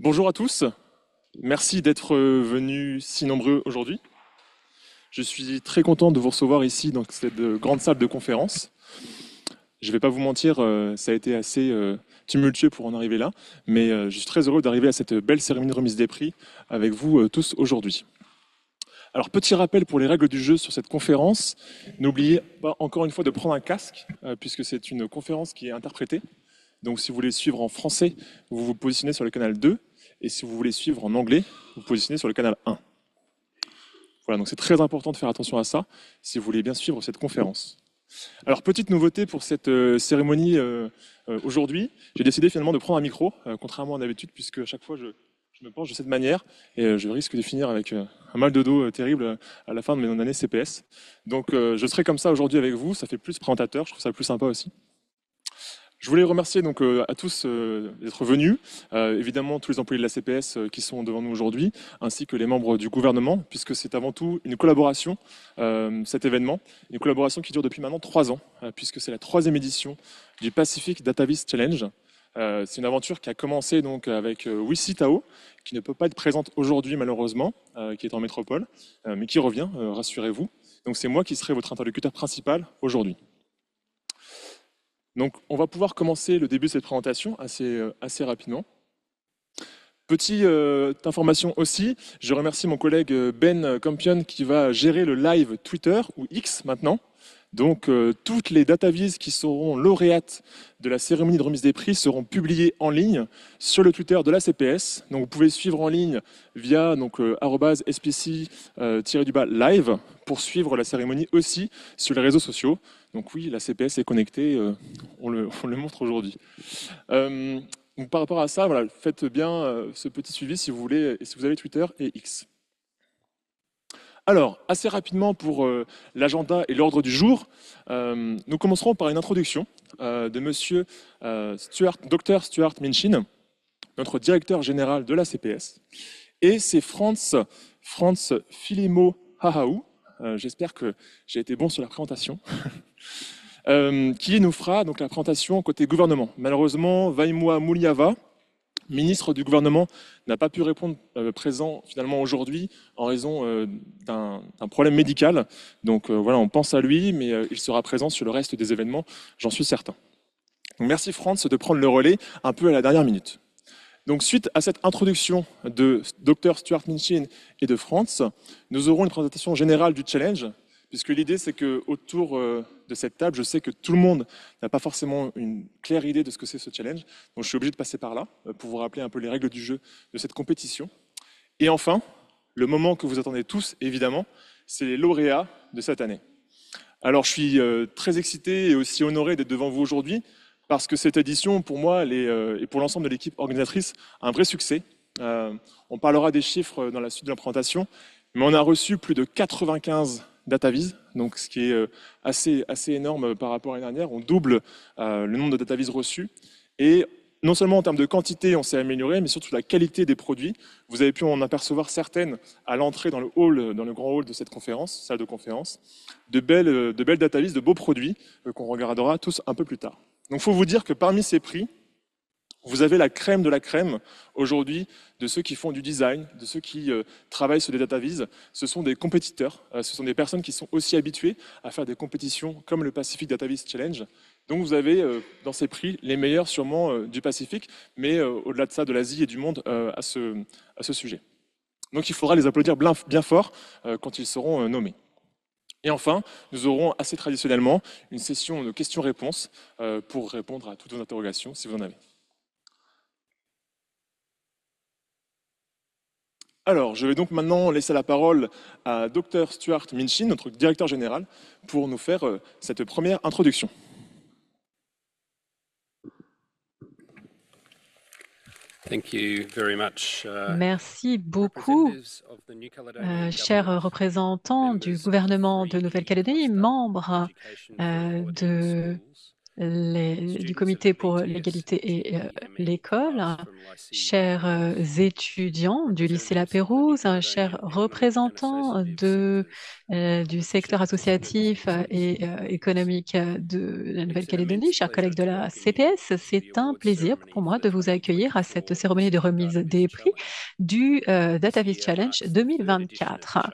Bonjour à tous, merci d'être venus si nombreux aujourd'hui. Je suis très content de vous recevoir ici dans cette grande salle de conférence. Je ne vais pas vous mentir, ça a été assez tumultueux pour en arriver là, mais je suis très heureux d'arriver à cette belle cérémonie de remise des prix avec vous tous aujourd'hui. Alors, petit rappel pour les règles du jeu sur cette conférence, n'oubliez pas encore une fois de prendre un casque, puisque c'est une conférence qui est interprétée. Donc, si vous voulez suivre en français, vous vous positionnez sur le canal 2. Et si vous voulez suivre en anglais, vous vous positionnez sur le canal 1. Voilà, donc c'est très important de faire attention à ça si vous voulez bien suivre cette conférence. Alors, petite nouveauté pour cette cérémonie aujourd'hui, j'ai décidé finalement de prendre un micro, contrairement à d'habitude, puisque à chaque fois je me penche de cette manière et je risque de finir avec un mal de dos terrible à la fin de mes années CPS. Donc, je serai comme ça aujourd'hui avec vous, ça fait plus présentateur, je trouve ça plus sympa aussi. Je voulais remercier donc à tous d'être venus, évidemment tous les employés de la CPS qui sont devant nous aujourd'hui, ainsi que les membres du gouvernement, puisque c'est avant tout une collaboration, cet événement, une collaboration qui dure depuis maintenant 3 ans, puisque c'est la 3e édition du Pacific Dataviz Challenge. C'est une aventure qui a commencé donc avec Wissi Tao, qui ne peut pas être présente aujourd'hui malheureusement, qui est en métropole, mais qui revient, rassurez-vous. Donc c'est moi qui serai votre interlocuteur principal aujourd'hui. Donc, on va pouvoir commencer le début de cette présentation assez rapidement. Petite information aussi, je remercie mon collègue Ben Campion qui va gérer le live Twitter ou X maintenant. Donc, toutes les dataviz qui seront lauréates de la cérémonie de remise des prix seront publiées en ligne sur le Twitter de la CPS. Donc, vous pouvez suivre en ligne via @spc-live pour suivre la cérémonie aussi sur les réseaux sociaux. Donc oui, la CPS est connectée, on le montre aujourd'hui. Donc par rapport à ça, voilà, faites bien ce petit suivi si vous voulez, et si vous avez Twitter et X. Alors, assez rapidement pour l'agenda et l'ordre du jour, nous commencerons par une introduction de monsieur Dr Stuart Minchin, notre directeur général de la CPS, et c'est Franz Filimo Hahaou, j'espère que j'ai été bon sur la présentation, qui nous fera donc la présentation côté gouvernement. Malheureusement, Vaimoa Mouliava, ministre du gouvernement, n'a pas pu répondre présent finalement aujourd'hui en raison d'un problème médical. Donc voilà, on pense à lui, mais il sera présent sur le reste des événements, j'en suis certain. Donc merci Franz de prendre le relais un peu à la dernière minute. Donc suite à cette introduction de Dr Stuart Minchin et de Franz, nous aurons une présentation générale du challenge, puisque l'idée c'est que autour de cette table, je sais que tout le monde n'a pas forcément une claire idée de ce que c'est ce challenge, donc je suis obligé de passer par là pour vous rappeler un peu les règles du jeu de cette compétition. Et enfin, le moment que vous attendez tous, évidemment, c'est les lauréats de cette année. Alors je suis très excité et aussi honoré d'être devant vous aujourd'hui, parce que cette édition, pour moi, et pour l'ensemble de l'équipe organisatrice, un vrai succès. On parlera des chiffres dans la suite de la présentation, mais on a reçu plus de 95 dataviz, donc ce qui est assez énorme par rapport à l'année dernière. On double le nombre de dataviz reçus. Et non seulement en termes de quantité, on s'est amélioré, mais surtout la qualité des produits. Vous avez pu en apercevoir certaines à l'entrée dans le grand hall de cette conférence, salle de conférence. De belles dataviz, de beaux produits qu'on regardera tous un peu plus tard. Donc il faut vous dire que parmi ces prix, vous avez la crème de la crème aujourd'hui de ceux qui font du design, de ceux qui travaillent sur des dataviz. Ce sont des compétiteurs, ce sont des personnes qui sont aussi habituées à faire des compétitions comme le Pacific Dataviz Challenge. Donc vous avez dans ces prix les meilleurs sûrement du Pacifique, mais au-delà de ça, de l'Asie et du monde à ce sujet. Donc il faudra les applaudir bien fort quand ils seront nommés. Et enfin, nous aurons assez traditionnellement une session de questions-réponses pour répondre à toutes vos interrogations si vous en avez. Alors, je vais donc maintenant laisser la parole à Dr Stuart Minchin, notre directeur général, pour nous faire cette première introduction. Merci beaucoup, chers représentants du gouvernement de Nouvelle-Calédonie, membres de du Comité pour l'égalité et l'école, chers étudiants du lycée La Pérouse, chers représentants du secteur associatif et économique de la Nouvelle-Calédonie, chers collègues de la CPS, c'est un plaisir pour moi de vous accueillir à cette cérémonie de remise des prix du DataVis Challenge 2024.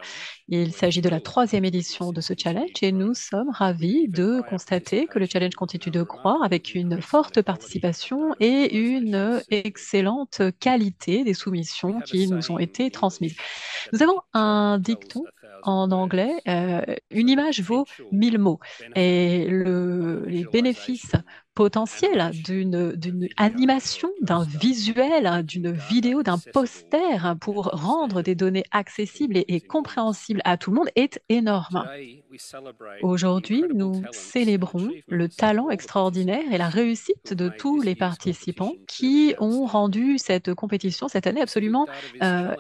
Il s'agit de la 3e édition de ce challenge et nous sommes ravis de constater que le challenge continue de croître avec une forte participation et une excellente qualité des soumissions qui nous ont été transmises. Nous avons un dicton en anglais, une image vaut 1000 mots. Et les bénéfices potentiels d'une animation, d'un visuel, d'une vidéo, d'un poster pour rendre des données accessibles et compréhensibles à tout le monde est énorme. Aujourd'hui, nous célébrons le talent extraordinaire et la réussite de tous les participants qui ont rendu cette compétition cette année absolument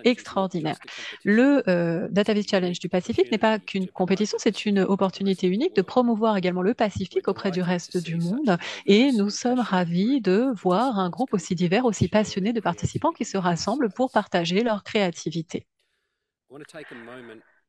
extraordinaire. Le DataVis Challenge du Pacifique n'est pas qu'une compétition, c'est une opportunité unique de promouvoir également le Pacifique auprès du reste du monde. Et nous sommes ravis de voir un groupe aussi divers, aussi passionné de participants qui se rassemblent pour partager leur créativité.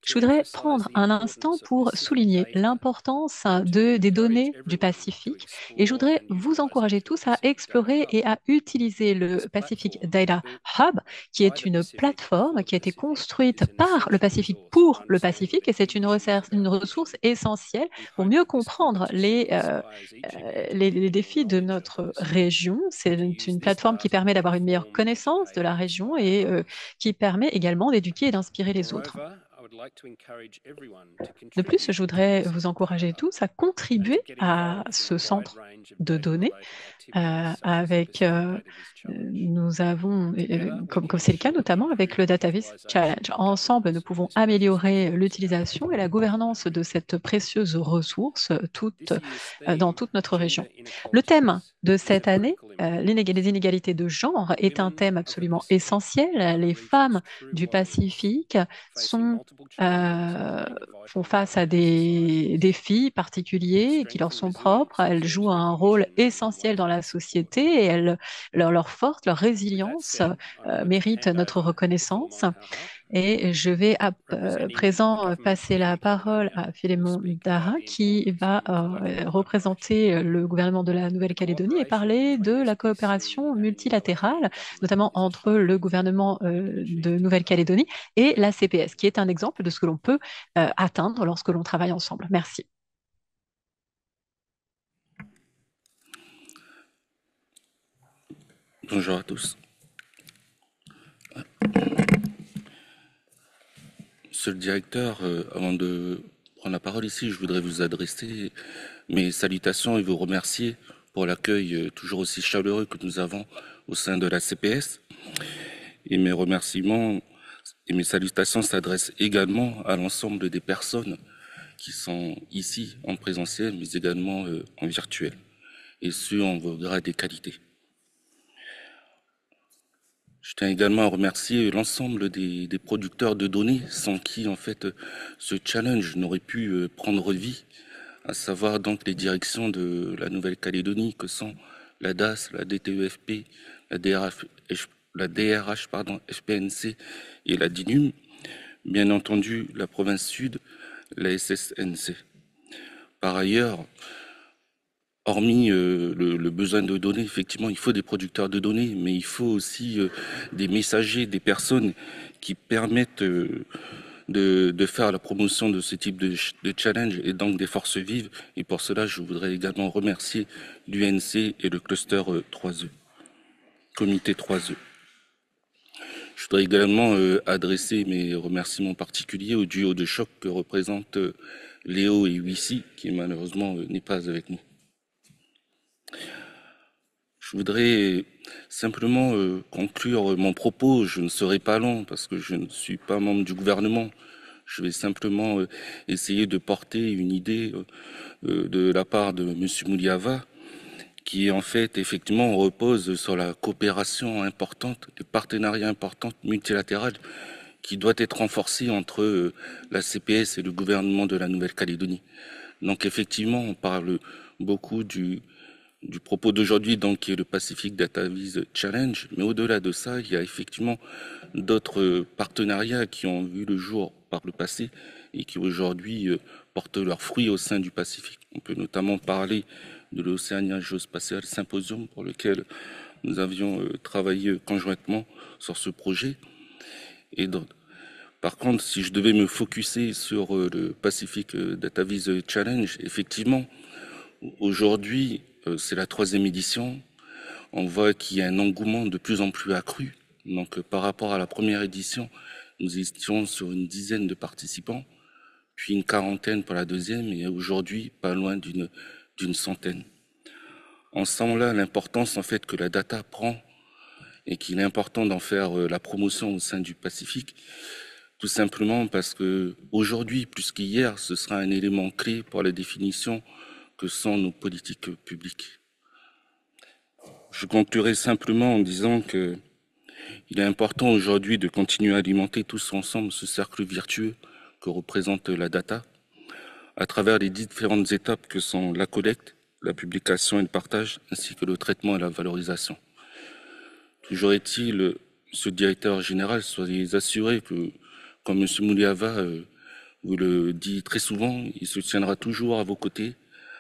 Je voudrais prendre un instant pour souligner l'importance des données du Pacifique et je voudrais vous encourager tous à explorer et à utiliser le Pacific Data Hub, qui est une plateforme qui a été construite par le Pacifique pour le Pacifique et c'est une ressource essentielle pour mieux comprendre les défis de notre région. C'est une plateforme qui permet d'avoir une meilleure connaissance de la région et qui permet également d'éduquer et d'inspirer les autres. De plus, je voudrais vous encourager tous à contribuer à ce centre de données nous avons, comme c'est le cas notamment avec le DataVis Challenge. Ensemble, nous pouvons améliorer l'utilisation et la gouvernance de cette précieuse ressource dans toute notre région. Le thème de cette année, les inégalités de genre, est un thème absolument essentiel. Les femmes du Pacifique font face à des défis particuliers qui leur sont propres. Elles jouent un rôle essentiel dans la société et leur force, leur résilience méritent notre reconnaissance. Et je vais à présent passer la parole à Philémon Dara qui va représenter le gouvernement de la Nouvelle-Calédonie et parler de la coopération multilatérale, notamment entre le gouvernement de Nouvelle-Calédonie et la CPS, qui est un exemple de ce que l'on peut atteindre lorsque l'on travaille ensemble. Merci. Bonjour à tous. Monsieur le directeur, avant de prendre la parole ici, je voudrais vous adresser mes salutations et vous remercier pour l'accueil toujours aussi chaleureux que nous avons au sein de la CPS. Et mes remerciements et mes salutations s'adressent également à l'ensemble des personnes qui sont ici en présentiel, mais également en virtuel, et ce, en vos grades et qualités. Je tiens également à remercier l'ensemble des producteurs de données sans qui, en fait, ce challenge n'aurait pu prendre vie, à savoir donc les directions de la Nouvelle-Calédonie que sont la DAS, la DTEFP, la DRH, FPNC et la DINUM, bien entendu la province sud, la SSNC. Par ailleurs, hormis le besoin de données, effectivement, il faut des producteurs de données, mais il faut aussi des messagers, des personnes qui permettent de faire la promotion de ce type de challenge et donc des forces vives. Et pour cela, je voudrais également remercier l'UNC et le cluster 3E, comité 3E. Je voudrais également adresser mes remerciements particuliers au duo de choc que représentent Léo et Wissi, qui malheureusement n'est pas avec nous. Je voudrais simplement conclure mon propos. Je ne serai pas long parce que je ne suis pas membre du gouvernement. Je vais simplement essayer de porter une idée de la part de M. Mulliava, qui en fait effectivement repose sur la coopération importante, les partenariats importants multilatéraux qui doit être renforcé entre la CPS et le gouvernement de la Nouvelle-Calédonie. Donc effectivement, on parle beaucoup du propos d'aujourd'hui, donc qui est le Pacific Data Viz Challenge, mais au-delà de ça, il y a effectivement d'autres partenariats qui ont vu le jour par le passé et qui aujourd'hui portent leurs fruits au sein du Pacifique. On peut notamment parler de l'Oceania Geospatial Symposium pour lequel nous avions travaillé conjointement sur ce projet et d'autres. Par contre, si je devais me focuser sur le Pacific Data Viz Challenge, effectivement, aujourd'hui, c'est la 3e édition. On voit qu'il y a un engouement de plus en plus accru. Donc, par rapport à la première édition, nous étions sur une dizaine de participants, puis une quarantaine pour la 2e, et aujourd'hui, pas loin d'une centaine. On sent là l'importance, en fait, que la data prend et qu'il est important d'en faire la promotion au sein du Pacifique, tout simplement parce que aujourd'hui, plus qu'hier, ce sera un élément clé pour la définition que sont nos politiques publiques. Je conclurai simplement en disant que il est important aujourd'hui de continuer à alimenter tous ensemble ce cercle vertueux que représente la data à travers les différentes étapes que sont la collecte, la publication et le partage, ainsi que le traitement et la valorisation. Toujours est-il, Monsieur le directeur général, soyez assuré que, comme M. Muliava vous le dit très souvent, il se tiendra toujours à vos côtés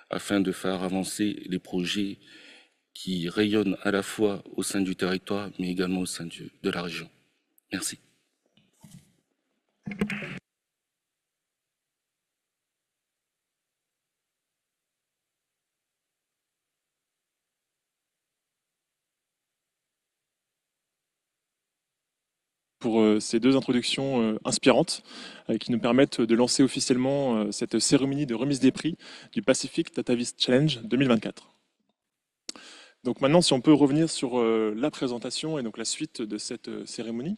afin de faire avancer les projets qui rayonnent à la fois au sein du territoire, mais également au sein de la région. Merci. Pour ces 2 introductions inspirantes qui nous permettent de lancer officiellement cette cérémonie de remise des prix du Pacific Data Viz Challenge 2024. Donc maintenant, si on peut revenir sur la présentation et donc la suite de cette cérémonie,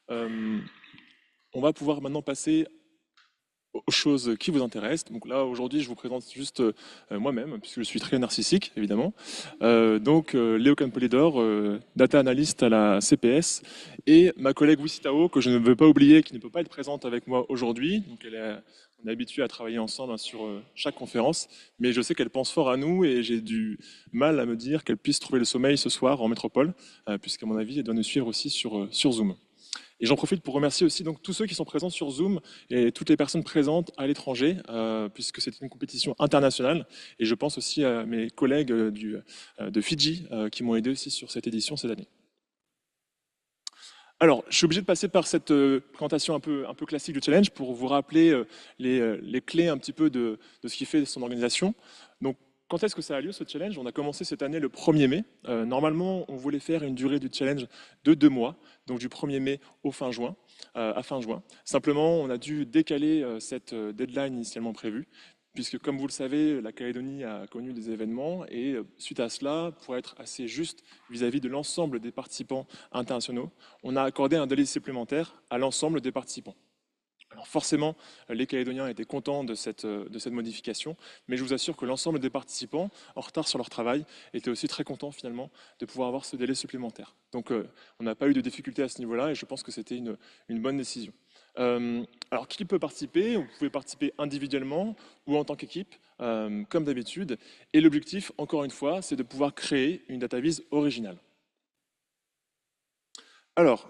on va pouvoir maintenant passer aux choses qui vous intéressent. Donc là, aujourd'hui, je vous présente juste moi-même, puisque je suis très narcissique, évidemment. Léo Campolidor, data analyst à la CPS, et ma collègue Wissitao, que je ne veux pas oublier, qui ne peut pas être présente avec moi aujourd'hui. Donc on est habitué à travailler ensemble sur chaque conférence, mais je sais qu'elle pense fort à nous et j'ai du mal à me dire qu'elle puisse trouver le sommeil ce soir en métropole, puisqu'à mon avis, elle doit nous suivre aussi sur Zoom. Et j'en profite pour remercier aussi donc tous ceux qui sont présents sur Zoom et toutes les personnes présentes à l'étranger, puisque c'est une compétition internationale. Et je pense aussi à mes collègues de Fidji qui m'ont aidé aussi sur cette édition cette année. Alors, je suis obligé de passer par cette présentation un peu classique du challenge pour vous rappeler les clés un petit peu de ce qui fait son organisation. Donc, quand est-ce que ça a lieu ce challenge? On a commencé cette année le 1er mai. Normalement, on voulait faire une durée du challenge de 2 mois, donc du 1er mai à fin juin. Simplement, on a dû décaler cette deadline initialement prévue, puisque comme vous le savez, la Calédonie a connu des événements et suite à cela, pour être assez juste vis-à-vis de l'ensemble des participants internationaux, on a accordé un délai supplémentaire à l'ensemble des participants. Alors forcément, les Calédoniens étaient contents de cette modification, mais je vous assure que l'ensemble des participants, en retard sur leur travail, étaient aussi très contents finalement de pouvoir avoir ce délai supplémentaire. Donc on n'a pas eu de difficultés à ce niveau-là et je pense que c'était une bonne décision. Alors qui peut participer? Vous pouvez participer individuellement ou en tant qu'équipe, comme d'habitude. Et l'objectif, encore une fois, c'est de pouvoir créer une data viz originale. Alors,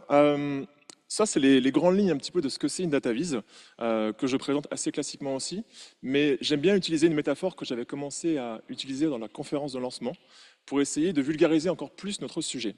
ça, c'est les grandes lignes un petit peu de ce que c'est une data viz, que je présente assez classiquement aussi. Mais j'aime bien utiliser une métaphore que j'avais commencé à utiliser dans la conférence de lancement pour essayer de vulgariser encore plus notre sujet.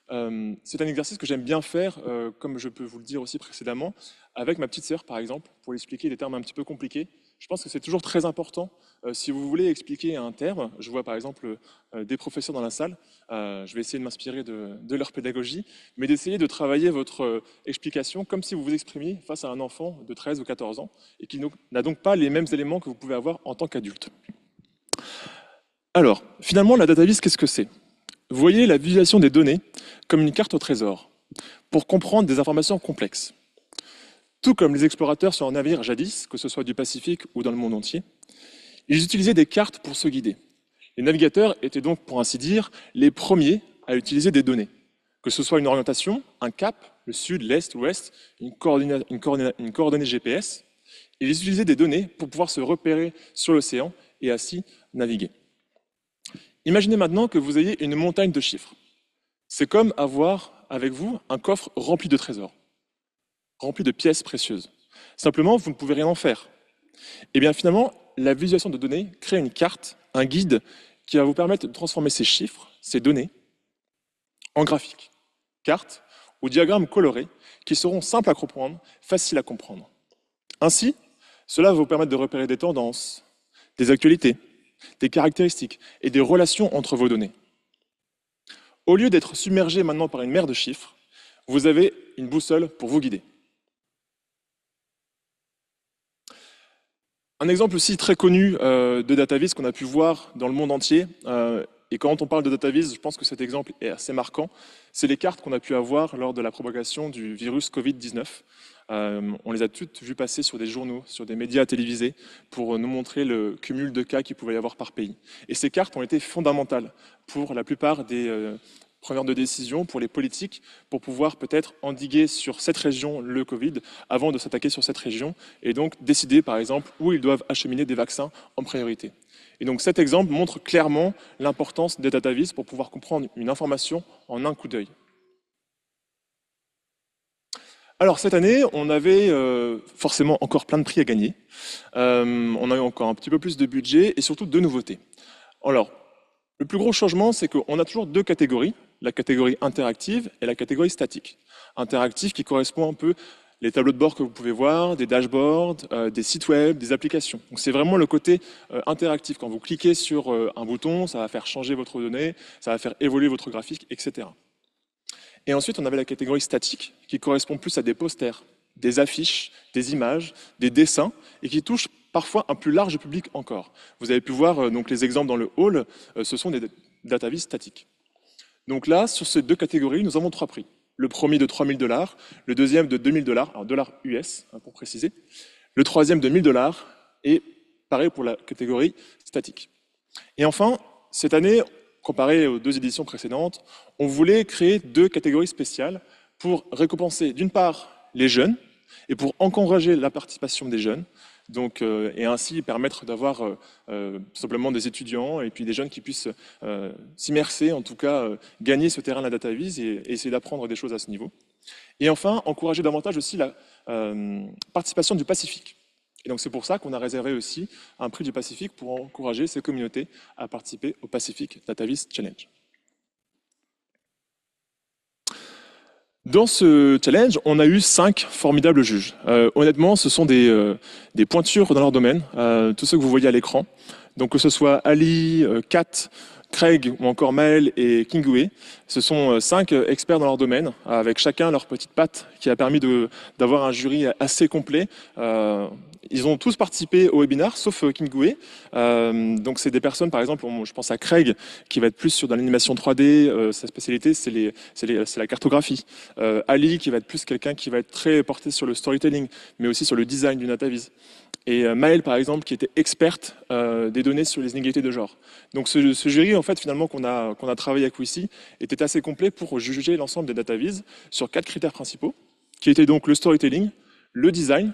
C'est un exercice que j'aime bien faire, comme je peux vous le dire aussi précédemment, avec ma petite sœur, par exemple, pour lui expliquer des termes un petit peu compliqués. Je pense que c'est toujours très important, si vous voulez expliquer un terme, je vois par exemple des professeurs dans la salle, je vais essayer de m'inspirer de leur pédagogie, mais d'essayer de travailler votre explication comme si vous vous exprimiez face à un enfant de 13 ou 14 ans, et qui n'a donc pas les mêmes éléments que vous pouvez avoir en tant qu'adulte. Alors, finalement, la data viz, qu'est-ce que c'est? Vous voyez la visualisation des données comme une carte au trésor, pour comprendre des informations complexes. Tout comme les explorateurs sur un navire jadis, que ce soit du Pacifique ou dans le monde entier, ils utilisaient des cartes pour se guider. Les navigateurs étaient donc, pour ainsi dire, les premiers à utiliser des données, que ce soit une orientation, un cap, le sud, l'est, l'ouest, une coordonnée GPS. Ils utilisaient des données pour pouvoir se repérer sur l'océan et ainsi naviguer. Imaginez maintenant que vous ayez une montagne de chiffres. C'est comme avoir avec vous un coffre rempli de trésors, rempli de pièces précieuses. Simplement, vous ne pouvez rien en faire. Et bien finalement, la visualisation de données crée une carte, un guide qui va vous permettre de transformer ces chiffres, ces données, en graphiques, cartes ou diagrammes colorés qui seront simples à comprendre, faciles à comprendre. Ainsi, cela va vous permettre de repérer des tendances, des actualités, des caractéristiques et des relations entre vos données. Au lieu d'être submergé maintenant par une mer de chiffres, vous avez une boussole pour vous guider. Un exemple aussi très connu de DataVis qu'on a pu voir dans le monde entier, et quand on parle de DataVis, je pense que cet exemple est assez marquant, c'est les cartes qu'on a pu avoir lors de la propagation du virus Covid-19. On les a toutes vues passer sur des journaux, sur des médias télévisés, pour nous montrer le cumul de cas qu'il pouvait y avoir par pays. Et ces cartes ont été fondamentales pour la plupart des preneurs de décision, pour les politiques, pour pouvoir peut-être endiguer sur cette région le Covid avant de s'attaquer sur cette région et donc décider par exemple où ils doivent acheminer des vaccins en priorité. Et donc cet exemple montre clairement l'importance des datavis pour pouvoir comprendre une information en un coup d'œil. Alors cette année, on avait forcément encore plein de prix à gagner. On a eu encore un petit peu plus de budget et surtout de nouveautés. Alors, le plus gros changement, c'est qu'on a toujours deux catégories, la catégorie interactive et la catégorie statique. Interactive qui correspond un peu les tableaux de bord que vous pouvez voir, des dashboards, des sites web, des applications. Donc c'est vraiment le côté interactif. Quand vous cliquez sur un bouton, ça va faire changer votre donnée, ça va faire évoluer votre graphique, etc. Et ensuite, on avait la catégorie statique qui correspond plus à des posters, des affiches, des images, des dessins et qui touche parfois un plus large public encore. Vous avez pu voir donc les exemples dans le hall, ce sont des datavis statiques. Donc là, sur ces deux catégories, nous avons trois prix. Le premier de $3 000, le deuxième de $2 000, alors dollars US pour préciser, le troisième de $1 000 et pareil pour la catégorie statique. Et enfin, cette année, comparé aux deux éditions précédentes, on voulait créer deux catégories spéciales pour récompenser d'une part les jeunes et pour encourager la participation des jeunes, donc, et ainsi permettre d'avoir simplement des étudiants et puis des jeunes qui puissent s'immerser, en tout cas gagner ce terrain de la DataVis et essayer d'apprendre des choses à ce niveau. Et enfin, encourager davantage aussi la participation du Pacifique. Et donc c'est pour ça qu'on a réservé aussi un prix du Pacifique pour encourager ces communautés à participer au Pacific DataVis Challenge. Dans ce challenge, on a eu 5 formidables juges. Honnêtement, ce sont des pointures dans leur domaine, tous ceux que vous voyez à l'écran. Donc que ce soit Ali, Kat, Craig ou encore Maël et Kingwe, ce sont 5 experts dans leur domaine, avec chacun leur petite patte qui a permis d'avoir un jury assez complet. Ils ont tous participé au webinaire, sauf Kingwe. Donc c'est des personnes, par exemple, je pense à Craig, qui va être plus sur dans l'animation 3D. Sa spécialité, c'est la cartographie. Ali, qui va être plus quelqu'un qui va être très porté sur le storytelling, mais aussi sur le design du DataVis. Et Maëlle, par exemple, qui était experte des données sur les inégalités de genre. Donc ce jury, en fait, finalement, qu'on a travaillé avec Wisi, était assez complet pour juger l'ensemble des DataVis sur 4 critères principaux, qui étaient donc le storytelling, le design,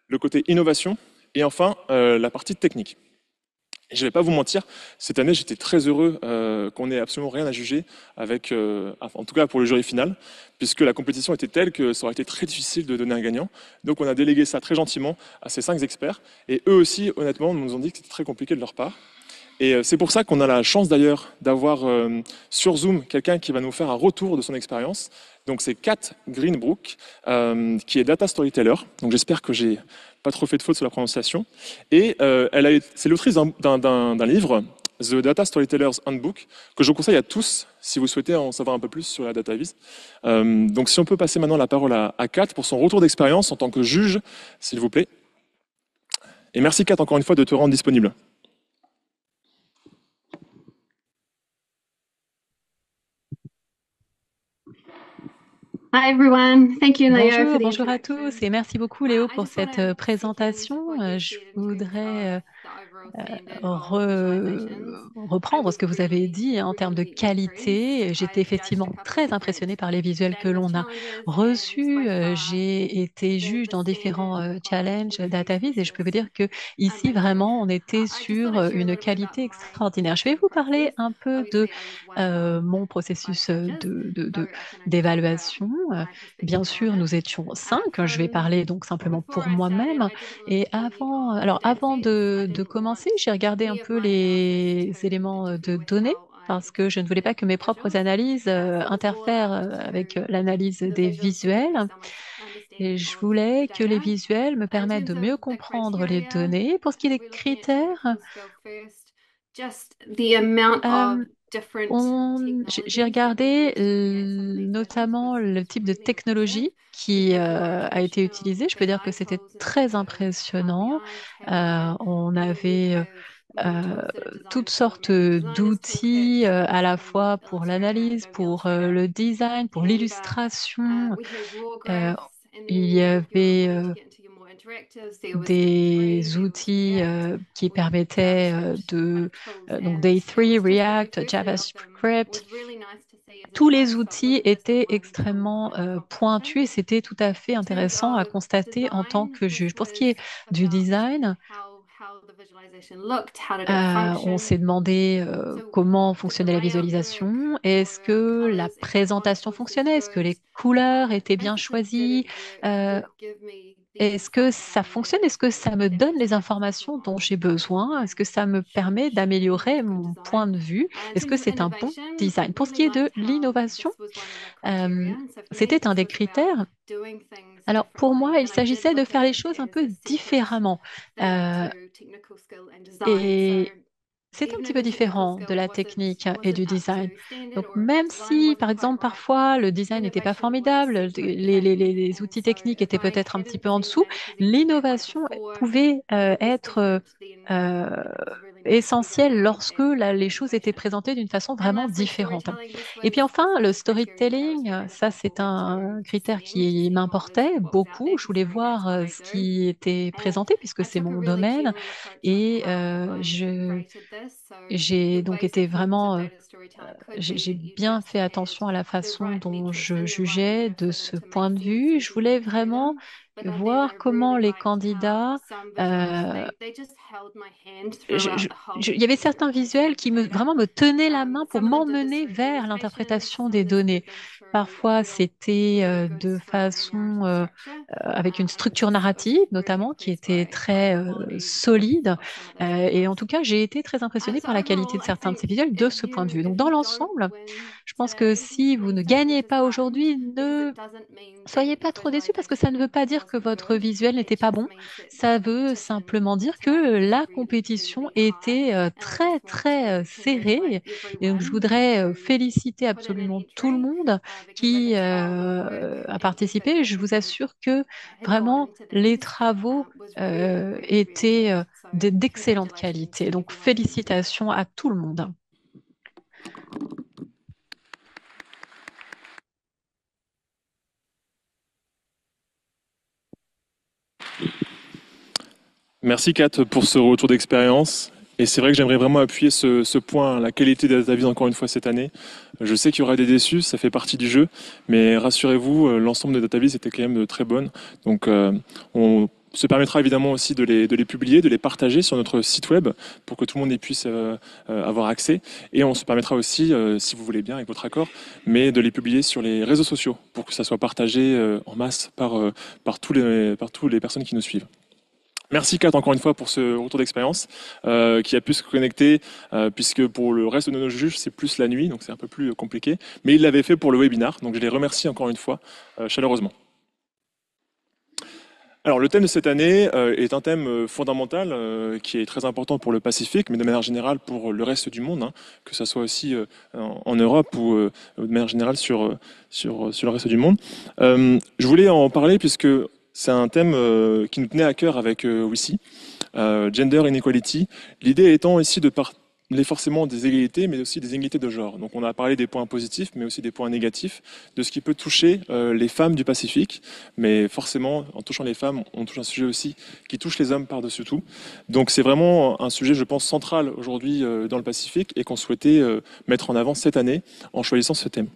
le côté innovation, et enfin la partie technique. Et je ne vais pas vous mentir, cette année, j'étais très heureux qu'on n'ait absolument rien à juger avec, en tout cas pour le jury final, puisque la compétition était telle que ça aurait été très difficile de donner un gagnant. Donc on a délégué ça très gentiment à ces 5 experts, et eux aussi, honnêtement, nous ont dit que c'était très compliqué de leur part. Et c'est pour ça qu'on a la chance d'ailleurs d'avoir sur Zoom quelqu'un qui va nous faire un retour de son expérience. Donc c'est Kat Greenbrook, qui est data storyteller. Donc j'espère que j'ai pas trop fait de faute sur la prononciation. Et c'est l'autrice d'un livre, The Data Storyteller's Handbook, que je conseille à tous si vous souhaitez en savoir un peu plus sur la DataVis. Donc si on peut passer maintenant la parole à Kat pour son retour d'expérience en tant que juge, s'il vous plaît. Et merci Kat encore une fois de te rendre disponible. Hi everyone. Thank you, Léo. Bonjour à tous et merci beaucoup Léo pour cette présentation. Je voudrais reprendre ce que vous avez dit en termes de qualité. J'étais effectivement très impressionnée par les visuels que l'on a reçus. J'ai été juge dans différents challenges DataVis et je peux vous dire que ici vraiment on était sur une qualité extraordinaire. Je vais vous parler un peu de mon processus d'évaluation. Bien sûr, nous étions 5. Je vais parler donc simplement pour moi-même. Et avant de commencer, j'ai regardé un peu les éléments de données parce que je ne voulais pas que mes propres analyses interfèrent avec l'analyse des visuels. Et je voulais que les visuels me permettent de mieux comprendre les données. Pour ce qui est des critères, j'ai regardé notamment le type de technologie qui a été utilisé. Je peux dire que c'était très impressionnant. On avait toutes sortes d'outils à la fois pour l'analyse, pour le design, pour l'illustration. Il y avait des outils qui permettaient donc Day3, React, JavaScript. Tous les outils étaient extrêmement pointus et c'était tout à fait intéressant à constater en tant que juge. Pour ce qui est du design, on s'est demandé comment fonctionnait la visualisation. Est-ce que la présentation fonctionnait? Est-ce que les couleurs étaient bien choisies? Est-ce que ça fonctionne? Est-ce que ça me donne les informations dont j'ai besoin? Est-ce que ça me permet d'améliorer mon point de vue? Est-ce que c'est un bon design? Pour ce qui est de l'innovation, c'était un des critères. Alors pour moi, il s'agissait de faire les choses un peu différemment. Et c'est un petit peu différent de la technique et du design. Donc, même si, par exemple, parfois le design n'était pas formidable, les outils techniques étaient peut-être un petit peu en dessous, l'innovation pouvait être essentielle lorsque les choses étaient présentées d'une façon vraiment différente. Et puis enfin, le storytelling, ça c'est un critère qui m'importait beaucoup. Je voulais voir ce qui était présenté puisque c'est mon domaine et j'ai donc été vraiment, j'ai bien fait attention à la façon dont je jugeais de ce point de vue. Je voulais vraiment voir comment les candidats, il y avait certains visuels qui vraiment me tenaient la main pour m'emmener vers l'interprétation des données. Parfois, c'était de façon avec une structure narrative, notamment, qui était très solide. Et en tout cas, j'ai été très impressionnée par la qualité de certains de ces visuels de ce point de vue. Donc, dans l'ensemble, je pense que si vous ne gagnez pas aujourd'hui, ne soyez pas trop déçus parce que ça ne veut pas dire que votre visuel n'était pas bon. Ça veut simplement dire que la compétition était très, très serrée. Et donc, je voudrais féliciter absolument tout le monde qui a participé. Je vous assure que vraiment, les travaux étaient d'excellente qualité. Donc, félicitations à tout le monde. Merci Kat pour ce retour d'expérience. Et c'est vrai que j'aimerais vraiment appuyer ce point, la qualité des DataVis encore une fois cette année. Je sais qu'il y aura des déçus, ça fait partie du jeu, mais rassurez-vous, l'ensemble des DataVis était quand même très bonnes. Donc on se permettra évidemment aussi de les publier, de les partager sur notre site web pour que tout le monde y puisse avoir accès. Et on se permettra aussi, si vous voulez bien, avec votre accord, mais de les publier sur les réseaux sociaux pour que ça soit partagé en masse par toutes les personnes qui nous suivent. Merci Kat encore une fois pour ce retour d'expérience qui a pu se connecter puisque pour le reste de nos juges c'est plus la nuit donc c'est un peu plus compliqué mais il l'avait fait pour le webinar donc je les remercie encore une fois chaleureusement. Alors le thème de cette année est un thème fondamental qui est très important pour le Pacifique mais de manière générale pour le reste du monde que ce soit aussi en Europe ou de manière générale sur le reste du monde. Je voulais en parler puisque c'est un thème qui nous tenait à cœur avec WICI, Gender Inequality. L'idée étant ici de forcément des égalités, mais aussi des inégalités de genre. Donc on a parlé des points positifs, mais aussi des points négatifs, de ce qui peut toucher les femmes du Pacifique. Mais forcément, en touchant les femmes, on touche un sujet aussi qui touche les hommes par-dessus tout. Donc c'est vraiment un sujet, je pense, central aujourd'hui dans le Pacifique et qu'on souhaitait mettre en avant cette année en choisissant ce thème.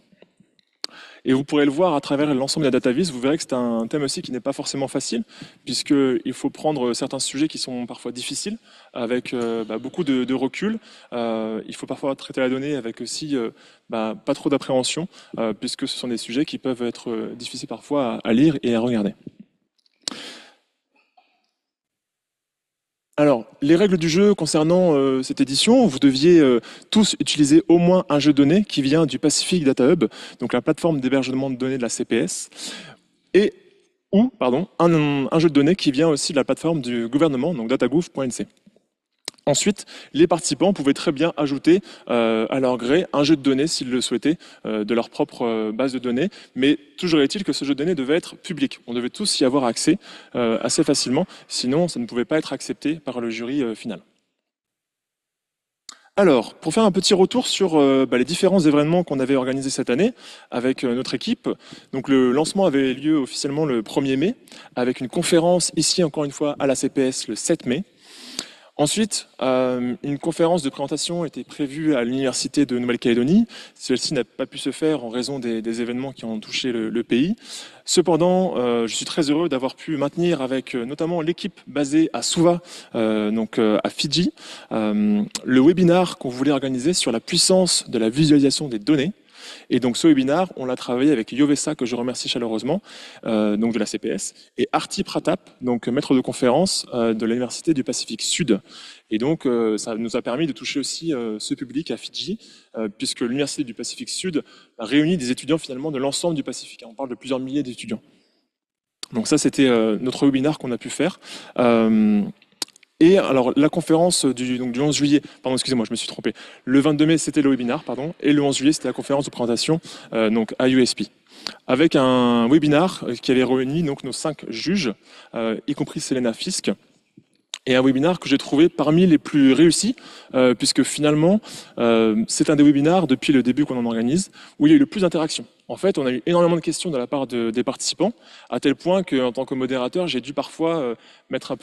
Et vous pourrez le voir à travers l'ensemble de la DataVis, vous verrez que c'est un thème aussi qui n'est pas forcément facile, puisqu'il faut prendre certains sujets qui sont parfois difficiles, avec beaucoup de recul. Il faut parfois traiter la donnée avec aussi pas trop d'appréhension, puisque ce sont des sujets qui peuvent être difficiles parfois à lire et à regarder. Alors, les règles du jeu concernant cette édition, vous deviez tous utiliser au moins un jeu de données qui vient du Pacific Data Hub, donc la plateforme d'hébergement de données de la CPS, ou un jeu de données qui vient aussi de la plateforme du gouvernement, donc datagouv.nc. Ensuite, les participants pouvaient très bien ajouter à leur gré un jeu de données s'ils le souhaitaient de leur propre base de données, mais toujours est-il que ce jeu de données devait être public. On devait tous y avoir accès assez facilement, sinon ça ne pouvait pas être accepté par le jury final. Alors, pour faire un petit retour sur les différents événements qu'on avait organisés cette année avec notre équipe, donc le lancement avait lieu officiellement le 1er mai, avec une conférence ici encore une fois à la CPS le 7 mai. Ensuite, une conférence de présentation était prévue à l'Université de Nouvelle-Calédonie. Celle-ci n'a pas pu se faire en raison des événements qui ont touché le pays. Cependant, je suis très heureux d'avoir pu maintenir avec notamment l'équipe basée à Suva, à Fidji, le webinaire qu'on voulait organiser sur la puissance de la visualisation des données. Et donc ce webinaire, on l'a travaillé avec Yovessa, que je remercie chaleureusement, donc de la CPS, et Arti Pratap, donc maître de conférence de l'Université du Pacifique Sud. Et donc ça nous a permis de toucher aussi ce public à Fidji, puisque l'Université du Pacifique Sud réunit des étudiants finalement de l'ensemble du Pacifique. On parle de plusieurs milliers d'étudiants. Donc ça, c'était notre webinaire qu'on a pu faire. Et alors, la conférence du 11 juillet, pardon, excusez-moi, je me suis trompé. Le 22 mai, c'était le webinaire, pardon, et le 11 juillet, c'était la conférence de présentation, donc à USP. Avec un webinaire qui avait réuni donc nos 5 juges, y compris Selena Fisk, et un webinaire que j'ai trouvé parmi les plus réussis, puisque finalement, c'est un des webinaires depuis le début qu'on en organise, où il y a eu le plus d'interactions. En fait, on a eu énormément de questions de la part des participants, à tel point qu'en tant que modérateur, j'ai dû parfois mettre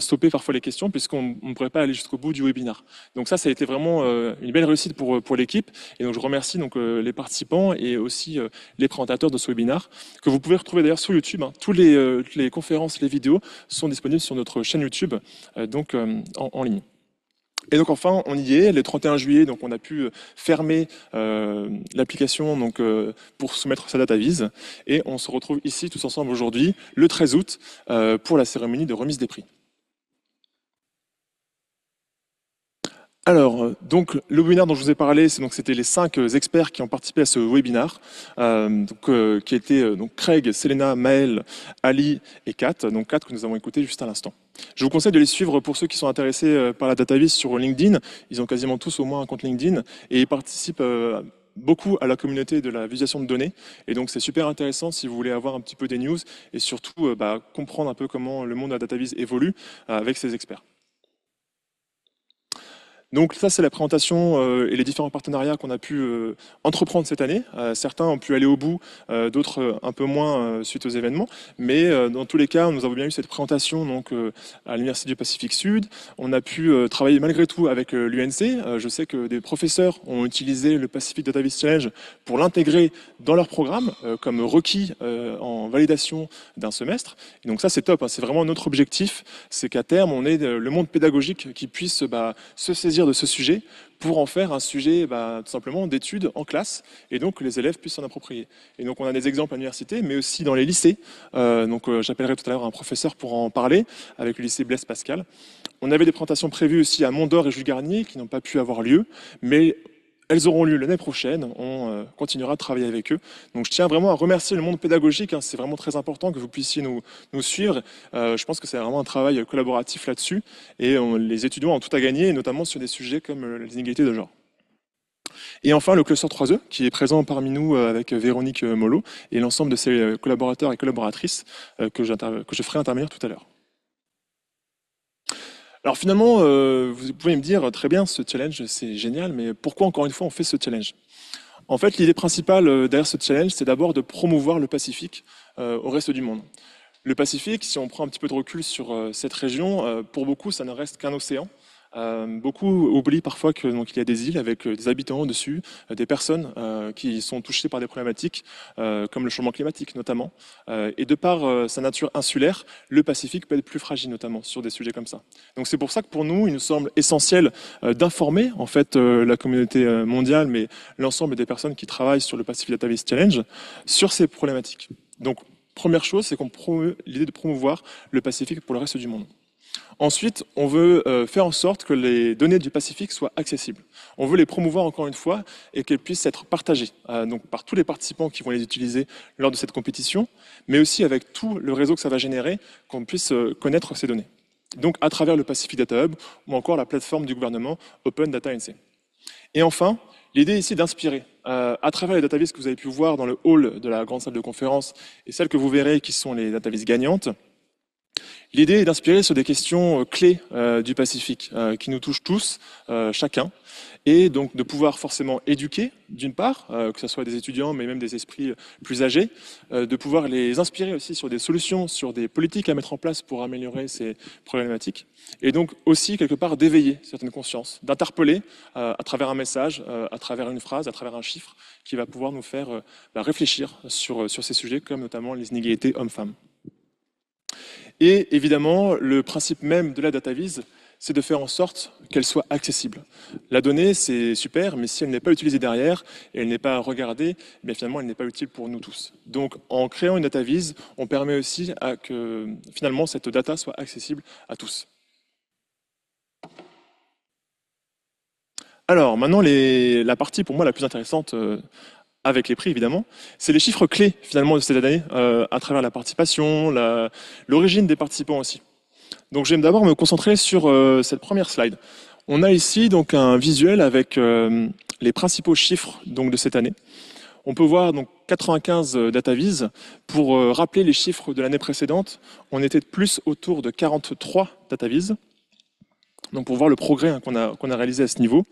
stopper parfois les questions, puisqu'on ne pourrait pas aller jusqu'au bout du webinaire. Donc ça a été vraiment une belle réussite pour l'équipe. Et donc je remercie donc les participants et aussi les présentateurs de ce webinaire, que vous pouvez retrouver d'ailleurs sur YouTube. Hein. Toutes les conférences, les vidéos sont disponibles sur notre chaîne YouTube, en ligne. Et donc enfin, on y est, le 31 juillet, donc on a pu fermer l'application pour soumettre sa DataVis, et on se retrouve ici tous ensemble aujourd'hui, le 13 août, pour la cérémonie de remise des prix. Alors, donc le webinaire dont je vous ai parlé, c'était les 5 experts qui ont participé à ce webinaire, qui étaient Craig, Selena, Maël, Ali et Kat, donc 4 que nous avons écoutés juste à l'instant. Je vous conseille de les suivre pour ceux qui sont intéressés par la DataVis sur LinkedIn. Ils ont quasiment tous au moins un compte LinkedIn et ils participent beaucoup à la communauté de la visualisation de données. Et donc c'est super intéressant si vous voulez avoir un petit peu des news et surtout comprendre un peu comment le monde de la DataVis évolue avec ces experts. Donc ça, c'est la présentation et les différents partenariats qu'on a pu entreprendre cette année. Certains ont pu aller au bout, d'autres un peu moins suite aux événements. Mais dans tous les cas, nous avons bien eu cette présentation à l'Université du Pacifique Sud. On a pu travailler malgré tout avec l'UNC. Je sais que des professeurs ont utilisé le Pacific DataVis Challenge pour l'intégrer dans leur programme comme requis en validation d'un semestre. Et donc ça, c'est top. Hein. C'est vraiment notre objectif. C'est qu'à terme, on ait le monde pédagogique qui puisse se saisir de ce sujet pour en faire un sujet tout simplement d'études en classe et donc que les élèves puissent s'en approprier. Et donc on a des exemples à l'université mais aussi dans les lycées. J'appellerai tout à l'heure un professeur pour en parler avec le lycée Blaise Pascal. On avait des présentations prévues aussi à Mont-d'Or et Jules Garnier qui n'ont pas pu avoir lieu, mais elles auront lieu l'année prochaine, on continuera de travailler avec eux. Donc je tiens vraiment à remercier le monde pédagogique, hein, c'est vraiment très important que vous puissiez nous suivre. Je pense que c'est vraiment un travail collaboratif là-dessus et les étudiants ont tout à gagner, notamment sur des sujets comme les inégalités de genre. Et enfin le cluster 3E qui est présent parmi nous avec Véronique Mollo et l'ensemble de ses collaborateurs et collaboratrices que je ferai intervenir tout à l'heure. Alors finalement, vous pouvez me dire, très bien, ce challenge, c'est génial, mais pourquoi encore une fois on fait ce challenge? En fait, l'idée principale derrière ce challenge, c'est d'abord de promouvoir le Pacifique au reste du monde. Le Pacifique, si on prend un petit peu de recul sur cette région, pour beaucoup, ça ne reste qu'un océan. Beaucoup oublient parfois que donc il y a des îles avec des habitants dessus, des personnes qui sont touchées par des problématiques comme le changement climatique notamment. Et de par sa nature insulaire, le Pacifique peut être plus fragile notamment sur des sujets comme ça. Donc c'est pour ça que pour nous, il nous semble essentiel d'informer en fait la communauté mondiale, mais l'ensemble des personnes qui travaillent sur le Pacific Database Challenge sur ces problématiques. Donc première chose, c'est qu'on promeut l'idée de promouvoir le Pacifique pour le reste du monde. Ensuite, on veut faire en sorte que les données du Pacifique soient accessibles. On veut les promouvoir encore une fois et qu'elles puissent être partagées donc par tous les participants qui vont les utiliser lors de cette compétition, mais aussi avec tout le réseau que ça va générer, qu'on puisse connaître ces données. Donc à travers le Pacific Data Hub ou encore la plateforme du gouvernement Open Data NC. Et enfin, l'idée ici d'inspirer à travers les databases que vous avez pu voir dans le hall de la grande salle de conférence et celles que vous verrez qui sont les databases gagnantes. L'idée est d'inspirer sur des questions clés du Pacifique qui nous touchent tous, chacun, et donc de pouvoir forcément éduquer, d'une part, que ce soit des étudiants, mais même des esprits plus âgés, de pouvoir les inspirer aussi sur des solutions, sur des politiques à mettre en place pour améliorer ces problématiques, et donc aussi quelque part d'éveiller certaines consciences, d'interpeller à travers un message, à travers une phrase, à travers un chiffre, qui va pouvoir nous faire réfléchir sur ces sujets, comme notamment les inégalités hommes-femmes. Et évidemment, le principe même de la data vise, c'est de faire en sorte qu'elle soit accessible. La donnée, c'est super, mais si elle n'est pas utilisée derrière et elle n'est pas regardée, eh bien finalement, elle n'est pas utile pour nous tous. Donc, en créant une data vise, on permet aussi à que finalement cette data soit accessible à tous. Alors, maintenant, la partie pour moi la plus intéressante avec les prix évidemment, c'est les chiffres clés finalement de cette année à travers la participation, l'origine des participants aussi. Donc je vais d'abord me concentrer sur cette première slide. On a ici donc un visuel avec les principaux chiffres donc de cette année. On peut voir donc 95 datavises. Pour rappeler les chiffres de l'année précédente, on était plus autour de 43 datavises. Donc pour voir le progrès qu'on a réalisé à ce niveau.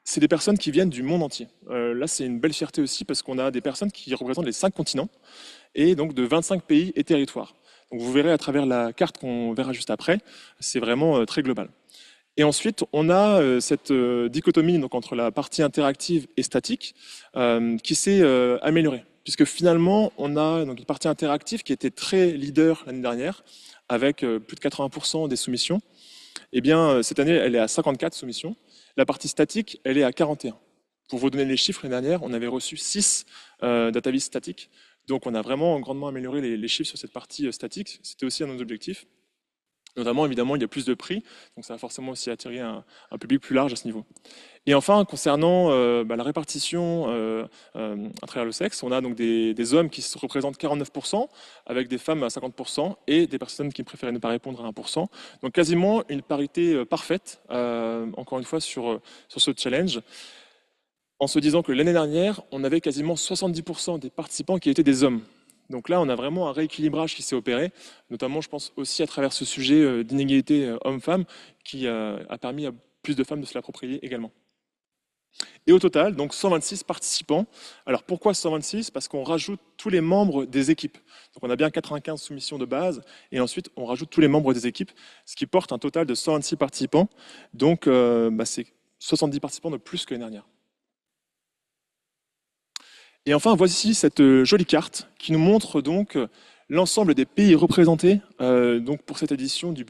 C'est des personnes qui viennent du monde entier. Là, c'est une belle fierté aussi parce qu'on a des personnes qui représentent les 5 continents et donc de 25 pays et territoires. Donc vous verrez à travers la carte qu'on verra juste après, c'est vraiment très global. Et ensuite, on a cette dichotomie donc, entre la partie interactive et statique qui s'est améliorée. Puisque finalement, on a donc, une partie interactive qui était très leader l'année dernière, avec plus de 80% des soumissions. Eh bien, cette année, elle est à 54 soumissions. La partie statique, elle est à 41. Pour vous donner les chiffres, l'année dernière, on avait reçu 6 databases statiques. Donc, on a vraiment grandement amélioré les chiffres sur cette partie statique. C'était aussi un de nos objectifs. Notamment, évidemment, il y a plus de prix. Donc, ça va forcément aussi attirer un public plus large à ce niveau. Et enfin, concernant la répartition à travers le sexe, on a donc des hommes qui se représentent 49%, avec des femmes à 50% et des personnes qui préféraient ne pas répondre à 1%. Donc quasiment une parité parfaite, encore une fois, sur ce challenge, en se disant que l'année dernière, on avait quasiment 70% des participants qui étaient des hommes. Donc là, on a vraiment un rééquilibrage qui s'est opéré, notamment, je pense, aussi à travers ce sujet d'inégalité homme-femme, qui a permis à plus de femmes de se l'approprier également. Et au total, donc 126 participants. Alors pourquoi 126? Parce qu'on rajoute tous les membres des équipes. Donc on a bien 95 soumissions de base, et ensuite on rajoute tous les membres des équipes, ce qui porte un total de 126 participants. Donc c'est 70 participants de plus que l'année dernière. Et enfin, voici cette jolie carte qui nous montre donc l'ensemble des pays représentés donc pour cette édition du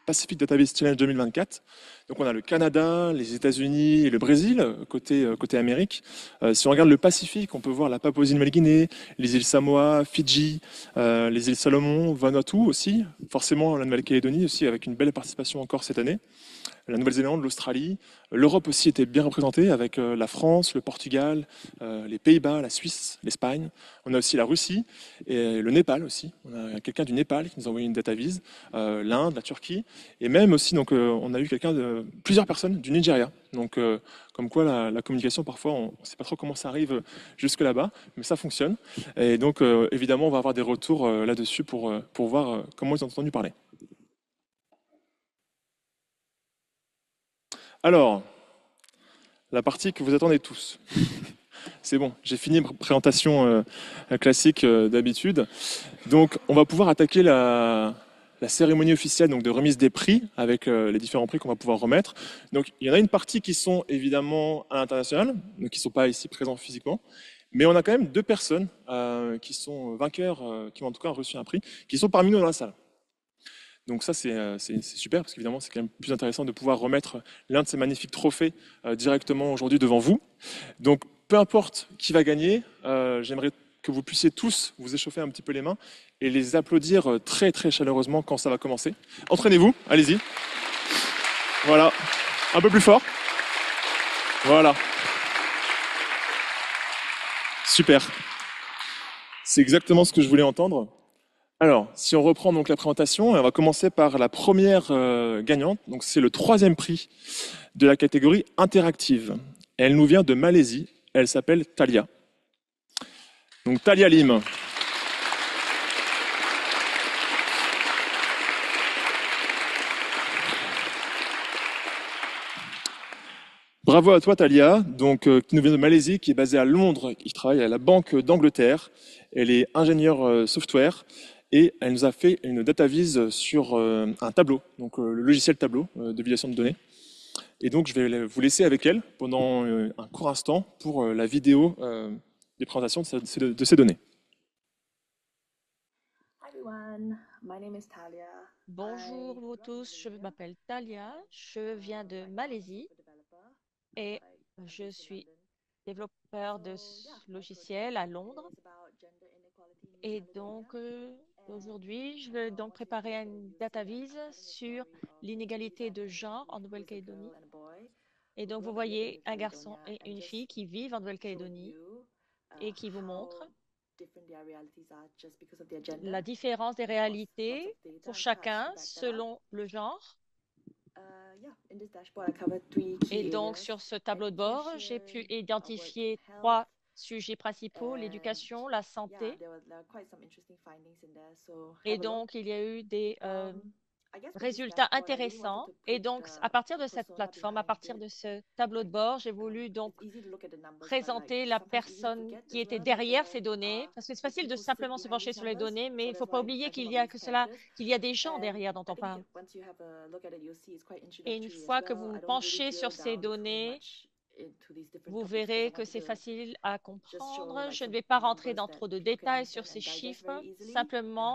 Pacific Database Challenge 2024. Donc on a le Canada, les États-Unis et le Brésil, côté Amérique. Si on regarde le Pacifique, on peut voir la Papouasie-Nouvelle-Guinée, les îles Samoa, Fidji, les îles Salomon, Vanuatu aussi, forcément la Nouvelle-Calédonie aussi, avec une belle participation encore cette année. La Nouvelle-Zélande, l'Australie, l'Europe aussi était bien représentée avec la France, le Portugal, les Pays-Bas, la Suisse, l'Espagne. On a aussi la Russie et le Népal aussi. On a quelqu'un du Népal qui nous a envoyé une datavise, l'Inde, la Turquie et même aussi donc on a eu plusieurs personnes du Nigeria. Donc comme quoi la communication parfois on ne sait pas trop comment ça arrive jusque là-bas, mais ça fonctionne. Et donc évidemment on va avoir des retours là-dessus pour voir comment ils ont entendu parler. Alors, la partie que vous attendez tous. C'est bon, j'ai fini ma présentation classique d'habitude. Donc, on va pouvoir attaquer la cérémonie officielle donc, de remise des prix avec les différents prix qu'on va pouvoir remettre. Donc, il y en a une partie qui sont évidemment à l'international, donc qui ne sont pas ici présents physiquement. Mais on a quand même 2 personnes qui sont vainqueurs, qui ont en tout cas reçu un prix, qui sont parmi nous dans la salle. Donc ça, c'est super, parce qu'évidemment, c'est quand même plus intéressant de pouvoir remettre l'un de ces magnifiques trophées directement aujourd'hui devant vous. Donc, peu importe qui va gagner, j'aimerais que vous puissiez tous vous échauffer un petit peu les mains et les applaudir très très chaleureusement quand ça va commencer. Entraînez-vous, allez-y. Voilà, un peu plus fort. Voilà. Super. C'est exactement ce que je voulais entendre. Alors, si on reprend donc la présentation, on va commencer par la première gagnante. Donc, c'est le 3e prix de la catégorie interactive. Elle nous vient de Malaisie. Elle s'appelle Thalia. Donc, Thalia Lim. Bravo à toi, Thalia, donc, qui nous vient de Malaisie, qui est basée à Londres, qui travaille à la Banque d'Angleterre. Elle est ingénieure software et elle nous a fait une data vise sur un tableau, donc le logiciel tableau de visualisation de données. Et donc, je vais vous laisser avec elle pendant un court instant pour la vidéo des présentations de ces données. Bonjour vous tous, je m'appelle Thalia, je viens de Malaisie et je suis développeur de logiciels à Londres. Et donc, aujourd'hui, je vais donc préparer une data vise sur l'inégalité de genre en Nouvelle-Calédonie. Et donc, vous voyez un garçon et une fille qui vivent en Nouvelle-Calédonie et qui vous montrent la différence des réalités pour chacun selon le genre. Et donc, sur ce tableau de bord, j'ai pu identifier 3 sujets principaux, l'éducation, la santé. Et donc, il y a eu des résultats intéressants. Et donc, à partir de cette plateforme, à partir de ce tableau de bord, j'ai voulu donc présenter la personne qui était derrière ces données, parce que c'est facile de simplement se pencher sur les données, mais il ne faut pas oublier qu'il y a des gens derrière dont on parle. Et une fois que vous vous penchez sur ces données, vous verrez que c'est facile à comprendre. Je ne vais pas rentrer dans trop de détails sur ces chiffres.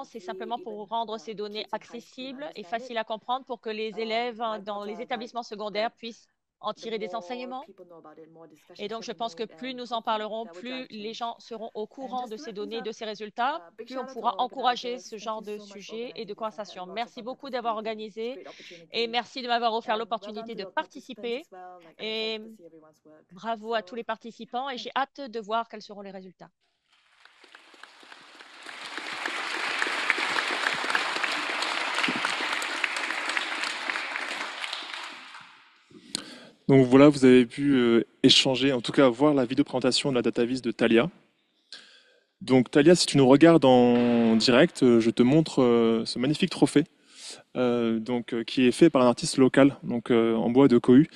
C'est simplement pour rendre ces données accessibles et faciles à comprendre pour que les élèves dans les établissements secondaires puissent en tirer des enseignements. Et donc, je pense que plus nous en parlerons, plus les gens seront au courant de ces données, de ces résultats, plus on pourra encourager ce genre de sujet et de conversation. Merci beaucoup d'avoir organisé et merci de m'avoir offert l'opportunité de participer. Et bravo à tous les participants et j'ai hâte de voir quels seront les résultats. Donc voilà, vous avez pu échanger, en tout cas voir la vidéo présentation de la data vise de Thalia. Donc Thalia, si tu nous regardes en direct, je te montre ce magnifique trophée qui est fait par un artiste local, donc en bois de Cohu,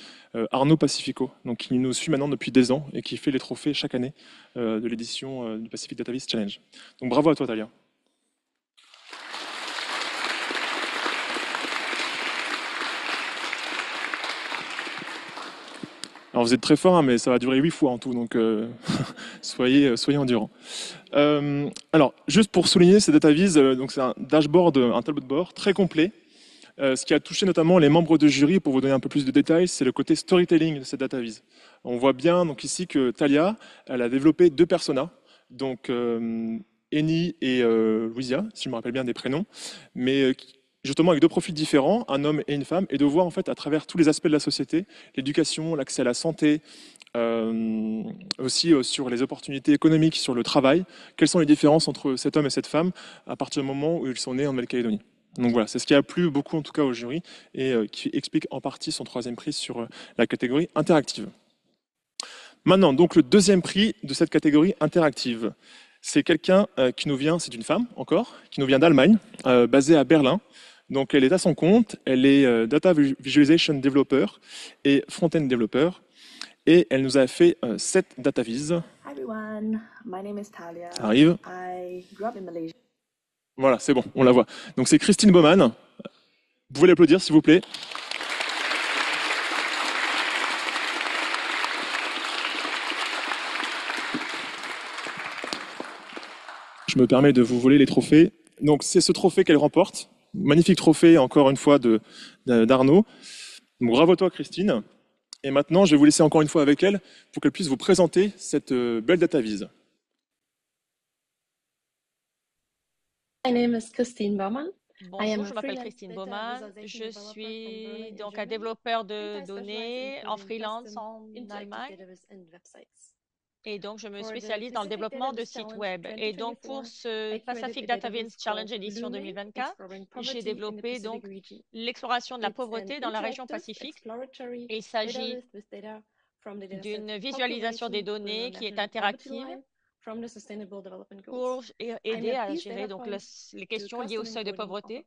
Arnaud Pacifico, donc qui nous suit maintenant depuis des ans et qui fait les trophées chaque année de l'édition du Pacific Data Vise Challenge. Donc bravo à toi, Thalia. Alors vous êtes très fort, hein, mais ça va durer 8 fois en tout, donc soyez endurants. Alors, juste pour souligner, ces data vise, donc c'est un dashboard, un tableau de bord très complet. Ce qui a touché notamment les membres de jury, pour vous donner un peu plus de détails, c'est le côté storytelling de cette data vise. On voit bien donc ici que Thalia, elle a développé 2 personas, donc Eni et Louisia, si je me rappelle bien des prénoms, mais justement avec 2 profils différents, un homme et une femme, et de voir en fait à travers tous les aspects de la société, l'éducation, l'accès à la santé, aussi sur les opportunités économiques, sur le travail, quelles sont les différences entre cet homme et cette femme à partir du moment où ils sont nés en Nouvelle-Calédonie. Donc voilà, c'est ce qui a plu beaucoup en tout cas au jury et qui explique en partie son 3e prix sur la catégorie interactive. Maintenant, donc le 2e prix de cette catégorie interactive, c'est quelqu'un qui nous vient, c'est une femme encore, qui nous vient d'Allemagne, basée à Berlin. Donc elle est à son compte, elle est Data Visualization Developer et Front-End Developer. Et elle nous a fait 7 data viz. Hi everyone, my name is Talia. Ça arrive. I grew up in Malaysia. Voilà, c'est bon, on la voit. Donc c'est Christine Baumann. Vous pouvez l'applaudir s'il vous plaît. Je me permets de vous voler les trophées. Donc c'est ce trophée qu'elle remporte. Magnifique trophée, encore une fois, d'Arnaud. Donc bravo à toi Christine. Et maintenant, je vais vous laisser encore une fois avec elle pour qu'elle puisse vous présenter cette belle data viz. My name is Christine Baumann. Bonjour, je m'appelle Christine Baumann. Je suis donc un développeur de données en freelance en Allemagne. Et donc, je me spécialise dans le développement de sites web. Et donc, pour ce Pacific Data Viz Challenge édition 2024, j'ai développé donc l'exploration de la pauvreté dans la région Pacifique. Il s'agit d'une visualisation des données qui est interactive pour aider à gérer donc les questions liées au seuil de pauvreté.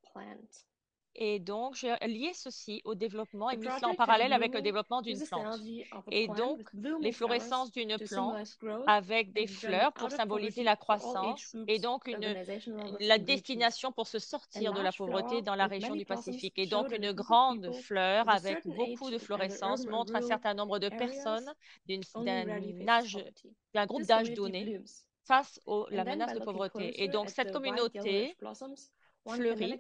Et donc, j'ai lié ceci au développement et mis cela en parallèle avec le développement d'une plante. Et donc, l'efflorescence d'une plante avec des fleurs pour symboliser la croissance et donc la destination pour se sortir de la pauvreté dans la région du Pacifique. Et donc, une grande fleur avec beaucoup de fluorescence montre un certain nombre de personnes d'un groupe d'âge donné face à la menace de pauvreté. Et donc, cette communauté fleurit.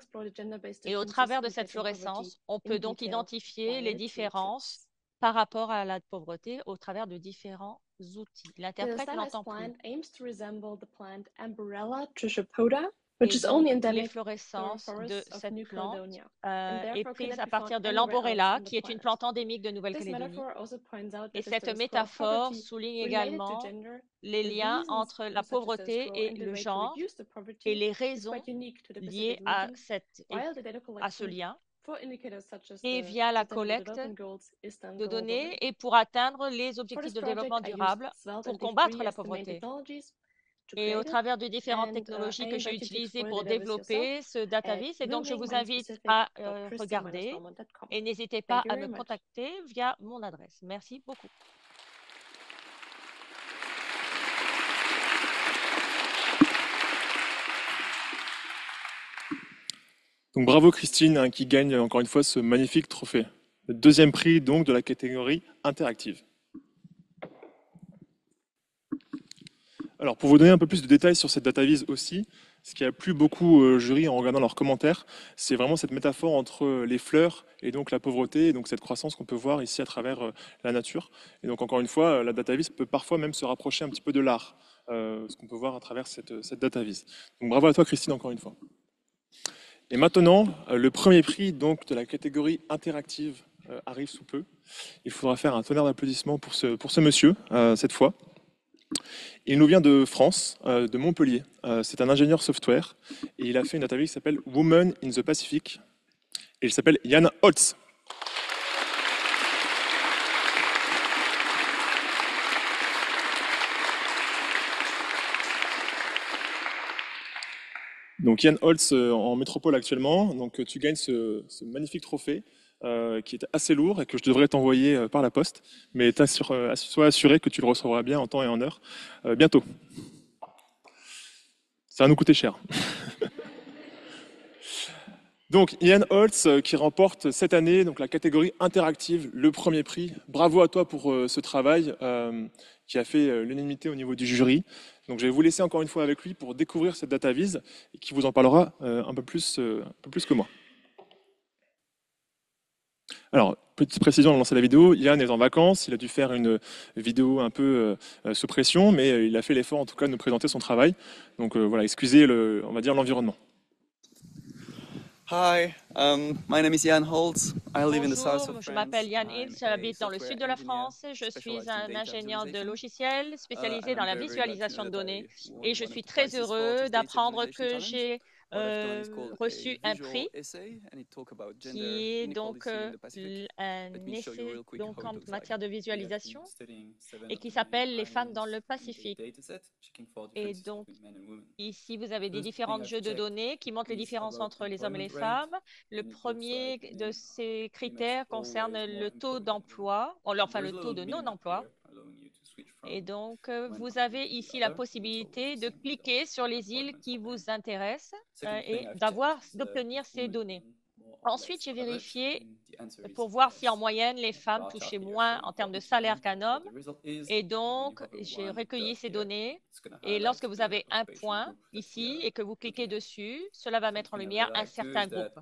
Et au travers de cette fluorescence, on peut donc identifier les différences par rapport à la pauvreté au travers de différents outils. L'interprète n'entend plus. L'efflorescence de cette plante est prise à partir de l'amborella, qui est une plante endémique de Nouvelle-Calédonie. Et cette métaphore souligne également les liens entre la pauvreté et le genre et les raisons liées à ce lien, et via la collecte de données et pour atteindre les objectifs de développement durable pour combattre la pauvreté. Et au travers de différentes technologies que j'ai utilisées pour développer ce data viz, et donc je vous invite à regarder et n'hésitez pas à me contacter via mon adresse. Merci beaucoup. Donc bravo Christine hein, qui gagne encore une fois ce magnifique trophée. Le deuxième prix donc de la catégorie interactive. Alors pour vous donner un peu plus de détails sur cette data viz aussi, ce qui a plu beaucoup au jury en regardant leurs commentaires, c'est vraiment cette métaphore entre les fleurs et donc la pauvreté, et donc cette croissance qu'on peut voir ici à travers la nature. Et donc encore une fois, la data viz peut parfois même se rapprocher un petit peu de l'art, ce qu'on peut voir à travers cette data viz. Donc bravo à toi Christine encore une fois. Et maintenant, le premier prix donc, de la catégorie interactive arrive sous peu. Il faudra faire un tonnerre d'applaudissements pour ce monsieur, cette fois. Il nous vient de France, de Montpellier. C'est un ingénieur software et il a fait une data viz qui s'appelle Women in the Pacific. Et il s'appelle Jan Holtz. Donc Jan Holtz en métropole actuellement, donc tu gagnes ce magnifique trophée qui est assez lourd et que je devrais t'envoyer par la poste, mais sois assuré que tu le recevras bien en temps et en heure bientôt. Ça va nous coûter cher. Donc Jan Holtz qui remporte cette année donc la catégorie interactive, le premier prix. Bravo à toi pour ce travail qui a fait l'unanimité au niveau du jury. Donc je vais vous laisser encore une fois avec lui pour découvrir cette data viz et qui vous en parlera un peu plus que moi. Alors, petite précision avant de lancer la vidéo, Yann est en vacances, il a dû faire une vidéo un peu sous pression, mais il a fait l'effort en tout cas de nous présenter son travail. Donc voilà, excusez on va dire l'environnement. Hi, my name is Jan Holtz. I live in the south of France. Je m'appelle Jan Holtz, j'habite dans le sud de la France. Je suis un ingénieur de logiciels spécialisé dans la visualisation de données et je suis très heureux d'apprendre que j'ai reçu un prix qui est donc un essai donc en matière de visualisation et qui s'appelle Les femmes dans le Pacifique. Et donc, ici, vous avez des différents jeux de données qui montrent les différences entre les hommes et les femmes. Le premier de ces critères concerne le taux d'emploi, enfin le taux de non-emploi. Et donc, vous avez ici la possibilité de cliquer sur les îles qui vous intéressent et d'obtenir ces données. Ensuite, j'ai vérifié pour voir si en moyenne, les femmes touchaient moins en termes de salaire qu'un homme. Et donc, j'ai recueilli ces données. Et lorsque vous avez un point ici et que vous cliquez dessus, cela va mettre en lumière un certain groupe.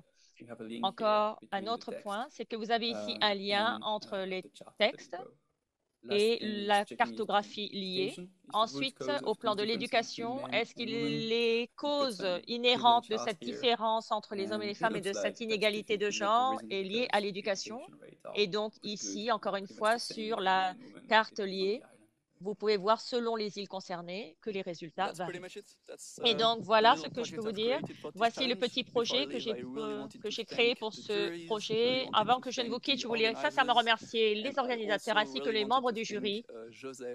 Encore un autre point, c'est que vous avez ici un lien entre les textes et la cartographie liée. Ensuite, au plan de l'éducation, est-ce que les causes inhérentes de cette différence entre les hommes et les femmes et de cette inégalité de genre est liée à l'éducation? Et donc ici, encore une fois, sur la carte liée, vous pouvez voir selon les îles concernées que les résultats varient. Et donc, voilà ce que je peux vous dire. Voici le petit projet que j'ai créé pour ce projet. Avant que je ne vous quitte, je voulais sincèrement remercier les organisateurs ainsi que les membres du jury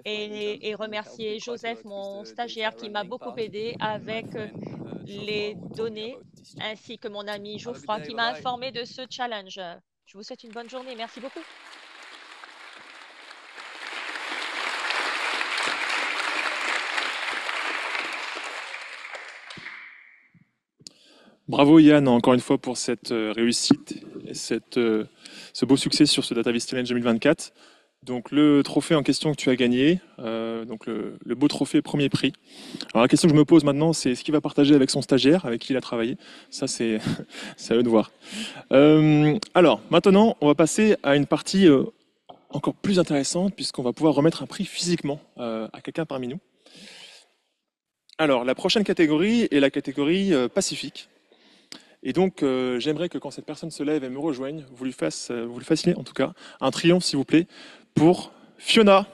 et remercier Joseph, mon stagiaire, qui m'a beaucoup aidé avec les données, ainsi que mon ami Geoffroy, qui m'a informé de ce challenge. Je vous souhaite une bonne journée. Merci beaucoup. Bravo Yann, encore une fois, pour cette réussite et ce beau succès sur ce DataVis Challenge 2024. Donc le trophée en question que tu as gagné, donc le beau trophée premier prix. Alors la question que je me pose maintenant, c'est ce qu'il va partager avec son stagiaire, avec qui il a travaillé. Ça, c'est à eux de voir. Alors maintenant, on va passer à une partie encore plus intéressante, puisqu'on va pouvoir remettre un prix physiquement à quelqu'un parmi nous. Alors la prochaine catégorie est la catégorie Pacifique. Et donc, j'aimerais que quand cette personne se lève et me rejoigne, vous lui fassiez en tout cas un triomphe, s'il vous plaît, pour Fiona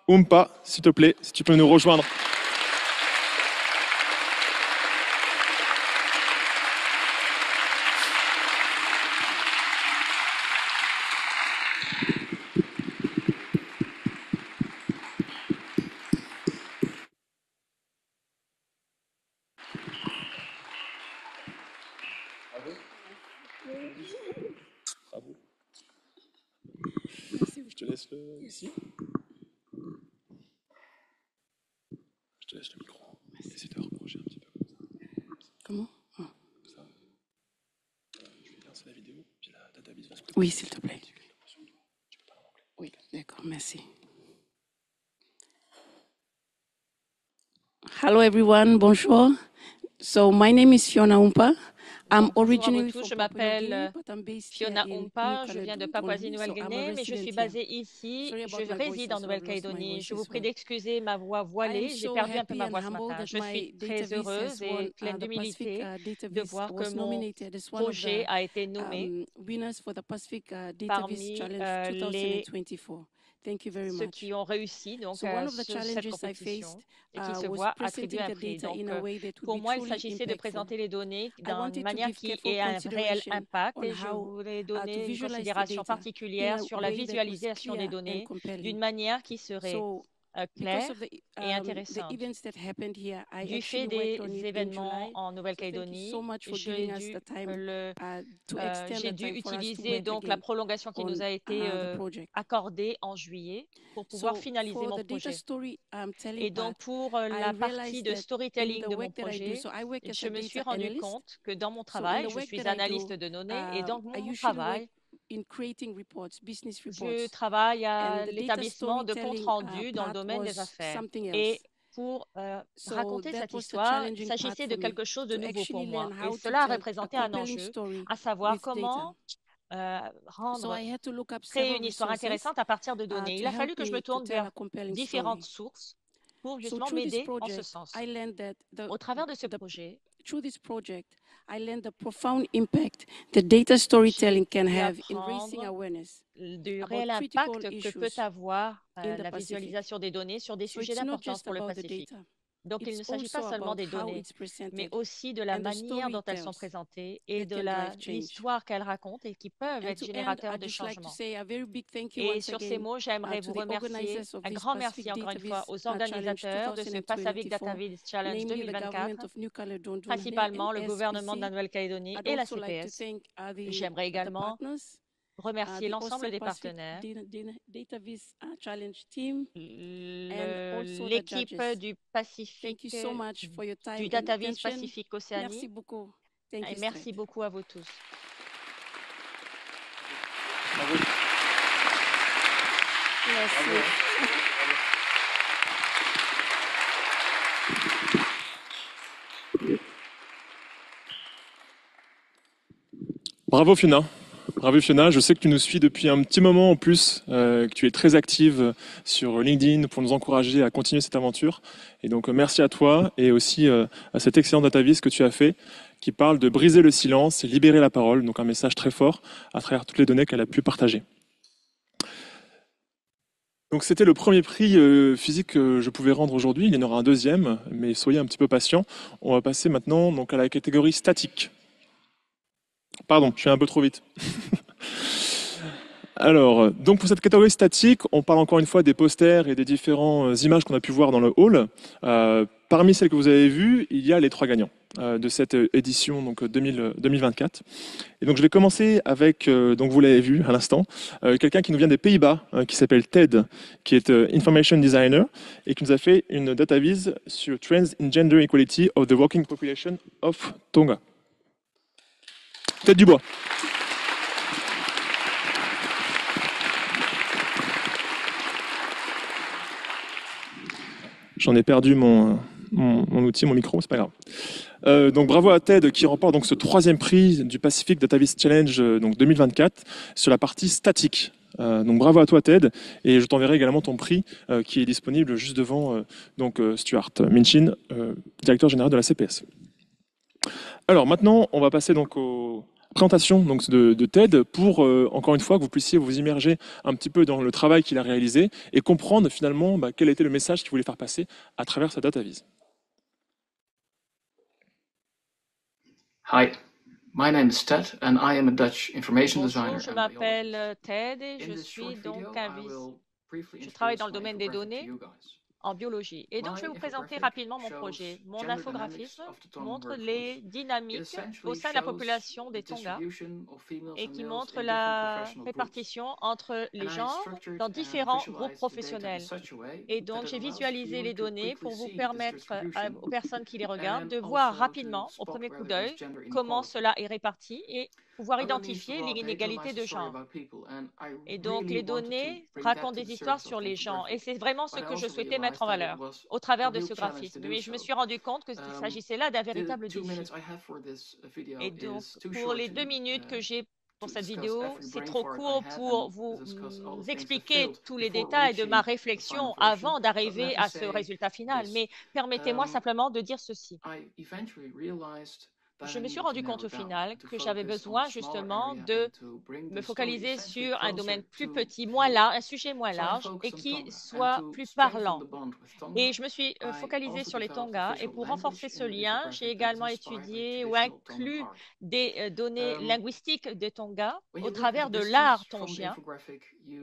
Oumpa, s'il te plaît, si tu peux nous rejoindre. Bravo. Je te laisse ici. Je te laisse le micro. Essaye de rapprocher un petit peu comme ça. Comment? Comme ça. Je vais lancer la vidéo, puis la DataVis va se connecter. Oui, s'il te plaît. Oui, d'accord, merci. Hello everyone, bonjour. So my name is Fiona Oumpa. I'm originally from Je Papua New Guinea, m'appelle but I'm based Fiona here in Oumpa, New je viens de Caledonia, Papouasie-Nouvelle-Guinée, mais je suis basée ici, je réside en Nouvelle-Calédonie. Je vous prie d'excuser ma voix voilée, j'ai perdu un peu ma voix ce matin. Je suis très heureuse et pleine d'humilité de voir que mon projet a été nommé parmi ceux qui ont réussi donc, cette compétition et qui se voient attribuer un prix. Donc, pour moi, il s'agissait de présenter les données d'une manière qui ait un réel impact et je voulais donner une considération particulière sur la visualisation des données d'une manière qui serait claire et intéressante. Du fait des événements en Nouvelle-Calédonie, j'ai dû utiliser donc la prolongation qui nous a été accordée en juillet pour pouvoir finaliser mon projet. Et donc pour la partie de storytelling de mon projet, je me suis rendu compte que dans mon travail, je suis analyste de données et dans mon travail, je travaille à l'établissement de comptes rendus dans le domaine des affaires. Et pour raconter cette histoire, il s'agissait de quelque chose de nouveau pour moi. Et cela a représenté un enjeu, à savoir comment créer une histoire intéressante à partir de données. Il a fallu que je me tourne vers différentes sources pour justement m'aider en ce sens. Au travers de ce projet, I learned the profound impact the data storytelling can have in raising awareness du réel impact que peut avoir la visualisation des données sur des sujets d'importance pour le Pacifique. Donc, il ne It's s'agit pas also seulement about des how données, it's mais presented aussi de la and the manière story dont it elles sont tells présentées et that de can drive change. l'histoire qu'elles racontent et qui peuvent And être to end, générateurs I'd de just like to changement. say a very big thank you Et once sur ces again mots, j'aimerais to vous the remercier, organizers of un this grand merci Pacific encore une fois Data aux Viz Challenge organisateurs de ce Pacific 2024, Data Viz Challenge namely the 2024, government of New Caledonia and principalement le gouvernement de la SPC. Nouvelle-Calédonie I'd et la also like to CPS. thank J'aimerais the également partners, remercier the l'ensemble OSAC des Pacific partenaires, Data Viz Challenge team, and also the l'équipe judges. du Thank you Pacifique, so much for your time du and DataVis attention. Pacifique Merci Océanie. beaucoup. Thank Et you, merci Stret. beaucoup à vous tous. Bravo. Merci. Bravo, Bravo Fiona. Bravo Fiona, je sais que tu nous suis depuis un petit moment en plus, que tu es très active sur LinkedIn pour nous encourager à continuer cette aventure. Et donc merci à toi et aussi à cet excellent DataVis que tu as fait, qui parle de briser le silence et libérer la parole. Donc un message très fort à travers toutes les données qu'elle a pu partager. Donc c'était le premier prix physique que je pouvais rendre aujourd'hui. Il y en aura un deuxième, mais soyez un petit peu patients. On va passer maintenant donc à la catégorie statique. Pardon, je suis un peu trop vite. Alors, donc pour cette catégorie statique, on parle encore une fois des posters et des différentes images qu'on a pu voir dans le hall. Parmi celles que vous avez vues, il y a les 3 gagnants de cette édition donc 2024. Et donc je vais commencer avec, donc vous l'avez vu à l'instant, quelqu'un qui nous vient des Pays-Bas, qui s'appelle Ted, qui est Information Designer et qui nous a fait une data vise sur Trends in Gender Equality of the Working Population of Tonga. Ted Dubois. J'en ai perdu mon outil, mon micro, c'est pas grave. Donc bravo à Ted qui remporte donc ce 3e prix du Pacific DataVis Challenge donc 2024 sur la partie statique. Donc bravo à toi Ted et je t'enverrai également ton prix qui est disponible juste devant donc Stuart Minchin, directeur général de la CPS. Alors maintenant on va passer donc aux présentation donc de TED pour, encore une fois, que vous puissiez vous immerger un petit peu dans le travail qu'il a réalisé et comprendre finalement quel était le message qu'il voulait faire passer à travers sa data vise. Hi, my name is Ted and I am a Dutch information designer. Bonjour, je m'appelle Ted et je suis donc je travaille dans le domaine des données en biologie. Et donc, je vais vous présenter rapidement mon projet. Mon infographisme montre les dynamiques au sein de la population des Tonga et qui montre la répartition entre les genres dans différents groupes professionnels. Et donc, j'ai visualisé les données pour vous permettre aux personnes qui les regardent de voir rapidement, au premier coup d'œil, comment cela est réparti et pouvoir identifier les inégalités de genre. Et donc, les données racontent des histoires sur les gens. Et c'est vraiment ce que je souhaitais mettre en valeur au travers de ce graphisme. Mais je me suis rendu compte qu'il s'agissait là d'un véritable défi. Et donc, pour les 2 minutes que j'ai pour cette vidéo, c'est trop court pour vous expliquer tous les détails de ma réflexion avant d'arriver à ce résultat final. Mais permettez-moi simplement de dire ceci. Je me suis rendu compte au final que j'avais besoin justement de me focaliser sur un domaine plus petit, moins large, un sujet moins large et qui soit plus parlant. Et je me suis focalisée sur les Tonga et pour renforcer ce lien, j'ai également étudié ou inclus des données linguistiques des Tonga au travers de l'art tongien.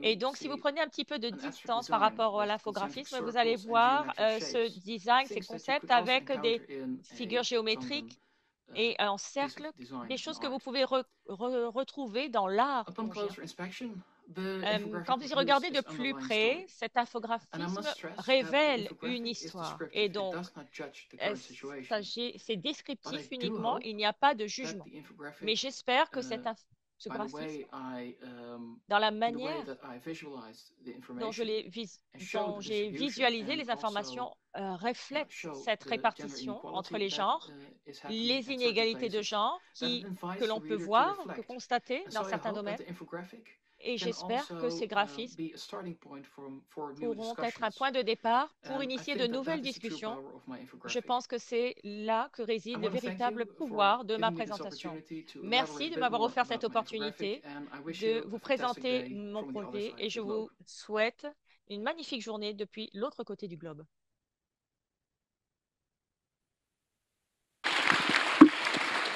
Et donc, si vous prenez un petit peu de distance par rapport à l'infographisme, vous allez voir ce design, ces concepts avec des figures géométriques et en cercle, des choses que vous pouvez retrouver dans l'art tongien. Quand vous y regardez de plus près, cet infographisme révèle une histoire. Et donc, c'est descriptif uniquement, il n'y a pas de jugement. Mais j'espère que ce graphisme, dans la manière dont j'ai visualisé les informations, reflète cette répartition entre les genres, les inégalités de genre que l'on peut voir, que constater dans certains domaines. Et j'espère que ces graphismes pourront être un point de départ pour initier de nouvelles discussions. Je pense que c'est là que réside le véritable pouvoir de ma présentation. Merci de m'avoir offert cette opportunité de vous présenter mon projet et je vous souhaite une magnifique journée depuis l'autre côté du globe.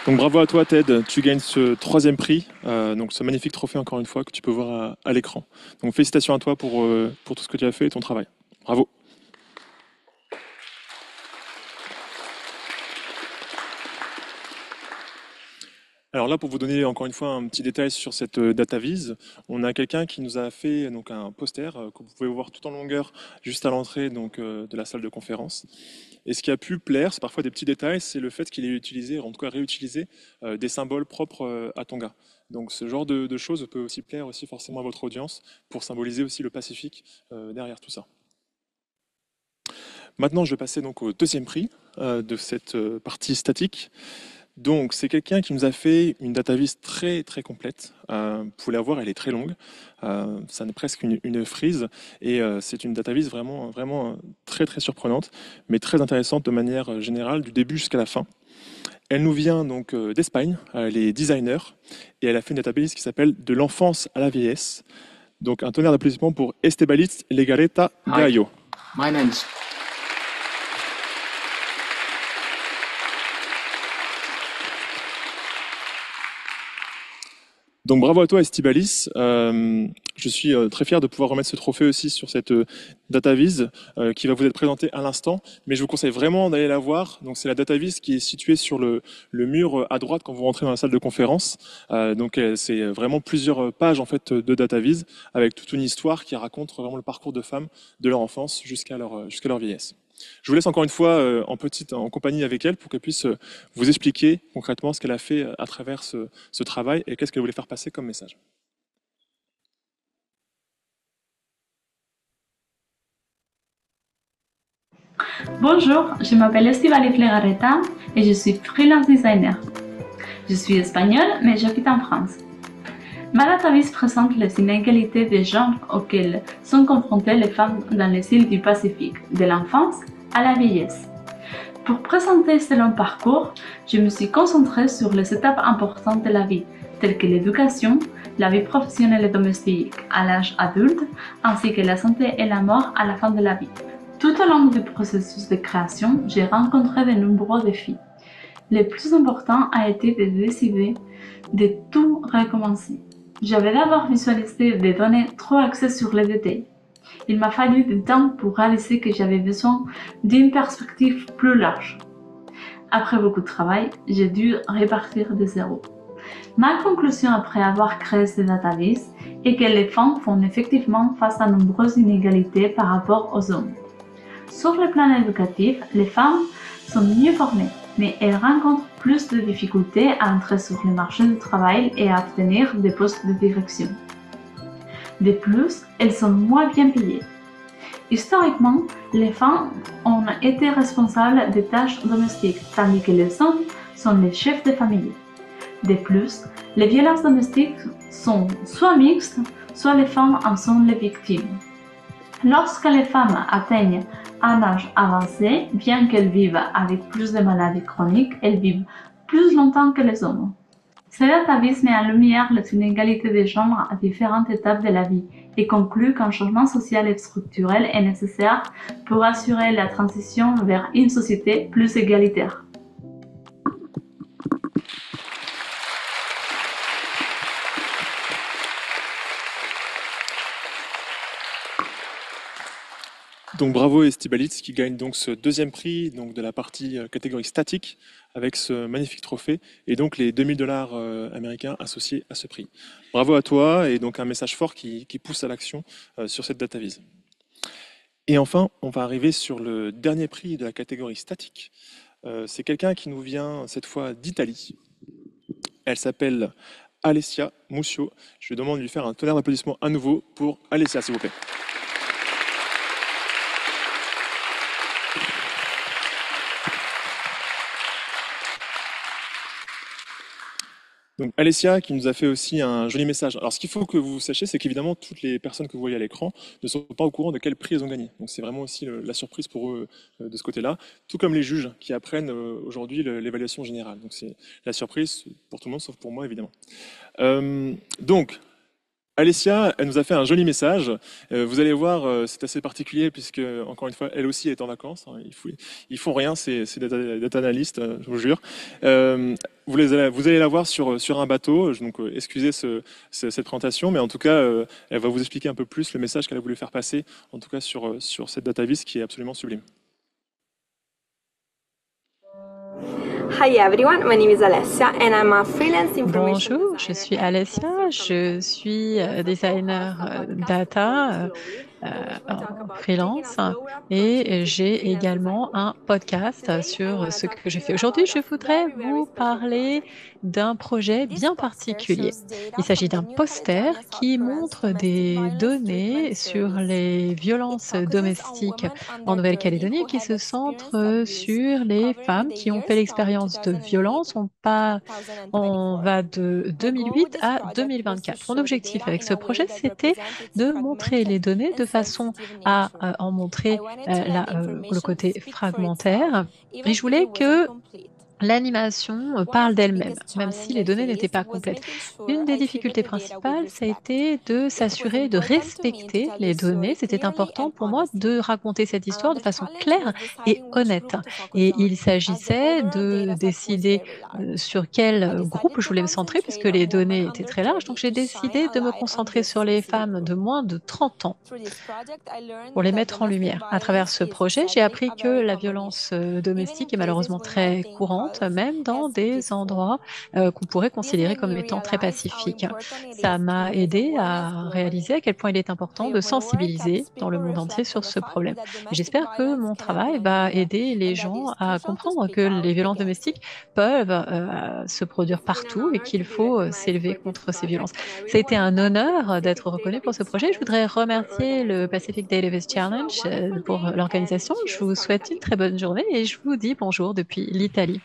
Donc bravo à toi Ted, tu gagnes ce 3e prix, donc ce magnifique trophée encore une fois que tu peux voir à l'écran. Donc félicitations à toi pour tout ce que tu as fait et ton travail. Bravo. Alors là, pour vous donner encore une fois un petit détail sur cette DataVis, on a quelqu'un qui nous a fait donc un poster que vous pouvez voir tout en longueur juste à l'entrée donc de la salle de conférence. Et ce qui a pu plaire, c'est parfois des petits détails, c'est le fait qu'il ait utilisé, en tout cas réutilisé, des symboles propres à Tonga. Donc ce genre de choses peut aussi plaire aussi forcément à votre audience pour symboliser aussi le Pacifique derrière tout ça. Maintenant, je vais passer donc au 2e prix de cette partie statique. Donc, c'est quelqu'un qui nous a fait une DataVis très très complète. Vous pouvez la voir, elle est très longue. Ça n'est presque une frise. Et c'est une DataVis vraiment, vraiment très très surprenante, mais très intéressante de manière générale, du début jusqu'à la fin. Elle nous vient donc d'Espagne, elle est designer, et elle a fait une DataVis qui s'appelle De l'enfance à la vieillesse. Donc, un tonnerre d'applaudissements pour Estebalitz Legarreta Gallo. My name is Donc bravo à toi Estibalis, je suis très fier de pouvoir remettre ce trophée aussi sur cette DataVis qui va vous être présentée à l'instant, mais je vous conseille vraiment d'aller la voir. Donc c'est la DataVis qui est située sur le mur à droite quand vous rentrez dans la salle de conférence. Donc c'est vraiment plusieurs pages en fait de DataVis avec toute une histoire qui raconte vraiment le parcours de femmes de leur enfance jusqu'à leur vieillesse. Je vous laisse encore une fois en compagnie avec elle pour qu'elle puisse vous expliquer concrètement ce qu'elle a fait à travers ce travail et qu'est-ce qu'elle voulait faire passer comme message. Bonjour, je m'appelle Estibaliz Legarreta et je suis freelance designer. Je suis espagnole mais j'habite en France. Ma DataVis présente les inégalités de genre auxquelles sont confrontées les femmes dans les îles du Pacifique, de l'enfance à la vieillesse. Pour présenter ce long parcours, je me suis concentrée sur les étapes importantes de la vie, telles que l'éducation, la vie professionnelle et domestique à l'âge adulte, ainsi que la santé et la mort à la fin de la vie. Tout au long du processus de création, j'ai rencontré de nombreux défis. Le plus important a été de décider de tout recommencer. J'avais d'abord visualisé des données trop axées sur les détails. Il m'a fallu du temps pour réaliser que j'avais besoin d'une perspective plus large. Après beaucoup de travail, j'ai dû repartir de zéro. Ma conclusion après avoir créé ces DataVis est que les femmes font effectivement face à nombreuses inégalités par rapport aux hommes. Sur le plan éducatif, les femmes sont mieux formées, mais elles rencontrent plus de difficultés à entrer sur le marché du travail et à obtenir des postes de direction. De plus, elles sont moins bien payées. Historiquement, les femmes ont été responsables des tâches domestiques, tandis que les hommes sont les chefs de famille. De plus, les violences domestiques sont soit mixtes, soit les femmes en sont les victimes. Lorsque les femmes atteignent un âge avancé, bien qu'elles vivent avec plus de maladies chroniques, elles vivent plus longtemps que les hommes. Ce DataVis met en lumière les inégalités de genre à différentes étapes de la vie et conclut qu'un changement social et structurel est nécessaire pour assurer la transition vers une société plus égalitaire. Donc bravo Estibalitz qui gagne donc ce 2e prix donc de la partie catégorie statique avec ce magnifique trophée et donc les $2000 américains associés à ce prix. Bravo à toi et donc un message fort qui pousse à l'action sur cette DataVis. Et enfin, on va arriver sur le dernier prix de la catégorie statique. C'est quelqu'un qui nous vient cette fois d'Italie. Elle s'appelle Alessia Muccio. Je lui demande de lui faire un tonnerre d'applaudissements à nouveau pour Alessia, s'il vous plaît. Donc Alessia qui nous a fait aussi un joli message. Alors ce qu'il faut que vous sachiez, c'est qu'évidemment toutes les personnes que vous voyez à l'écran ne sont pas au courant de quel prix elles ont gagné. Donc c'est vraiment aussi la surprise pour eux de ce côté-là, tout comme les juges qui apprennent aujourd'hui l'évaluation générale. Donc c'est la surprise pour tout le monde, sauf pour moi évidemment. Donc Alessia, elle nous a fait un joli message. Vous allez voir, c'est assez particulier puisque, encore une fois, elle aussi est en vacances. Hein. Ils font rien, ces data analystes, je vous jure. Vous allez la voir sur un bateau. Donc, excusez cette présentation, mais en tout cas, elle va vous expliquer un peu plus le message qu'elle a voulu faire passer, en tout cas sur cette datavis qui est absolument sublime. Hi everyone, my name is Alessia and I'm a freelance information Bonjour, je suis Alessia, je suis designer data en freelance et j'ai également un podcast sur ce que je fais. Aujourd'hui, je voudrais vous parler d'un projet bien particulier. Il s'agit d'un poster qui montre des données sur les violences domestiques en Nouvelle-Calédonie et qui se centre sur les femmes qui ont fait l'expérience de violence. On va de 2008 à 2024. Mon objectif avec ce projet, c'était de montrer les données de façon à en montrer le côté fragmentaire. Et je voulais que l'animation parle d'elle-même, même si les données n'étaient pas complètes. Une des difficultés principales, ça a été de s'assurer de respecter les données. C'était important pour moi de raconter cette histoire de façon claire et honnête. Et il s'agissait de décider sur quel groupe je voulais me centrer, puisque les données étaient très larges. Donc j'ai décidé de me concentrer sur les femmes de moins de 30 ans pour les mettre en lumière. À travers ce projet, j'ai appris que la violence domestique est malheureusement très courante, même dans des endroits qu'on pourrait considérer comme étant très pacifiques. Ça m'a aidé à réaliser à quel point il est important de sensibiliser dans le monde entier sur ce problème. J'espère que mon travail va aider les gens à comprendre que les violences domestiques peuvent se produire partout et qu'il faut s'élever contre ces violences. Ça a été un honneur d'être reconnu pour ce projet. Je voudrais remercier le Pacific Datavis Challenge pour l'organisation. Je vous souhaite une très bonne journée et je vous dis bonjour depuis l'Italie.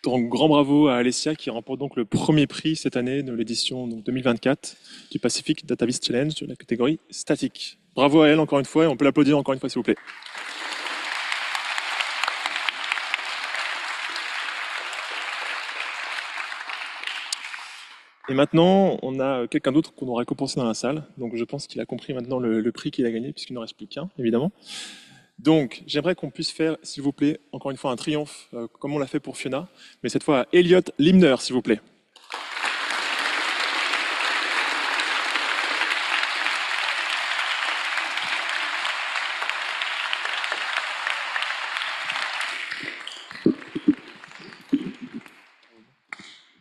Donc, grand bravo à Alessia qui remporte donc le premier prix cette année de l'édition 2024 du Pacific Datavis Challenge de la catégorie statique. Bravo à elle encore une fois et on peut l'applaudir encore une fois s'il vous plaît. Et maintenant, on a quelqu'un d'autre qu'on aurait récompensé dans la salle. Donc je pense qu'il a compris maintenant le prix qu'il a gagné puisqu'il n'en reste plus qu'un, évidemment. Donc, j'aimerais qu'on puisse faire, s'il vous plaît, encore une fois un triomphe, comme on l'a fait pour Fiona, mais cette fois à Elliot Limner, s'il vous plaît.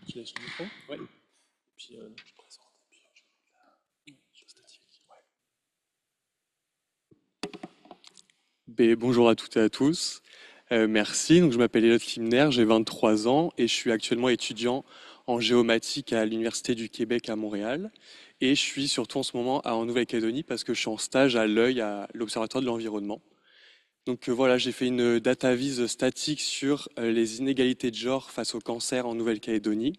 Tu laisses le micro ? Ouais. Puis, je présente. Bonjour à toutes et à tous. Merci. Donc, je m'appelle Elliot Limner, j'ai 23 ans et je suis actuellement étudiant en géomatique à l'Université du Québec à Montréal. Et je suis surtout en ce moment en Nouvelle-Calédonie parce que je suis en stage à l'œil à l'Observatoire de l'environnement. Donc voilà, j'ai fait une datavis statique sur les inégalités de genre face au cancer en Nouvelle-Calédonie.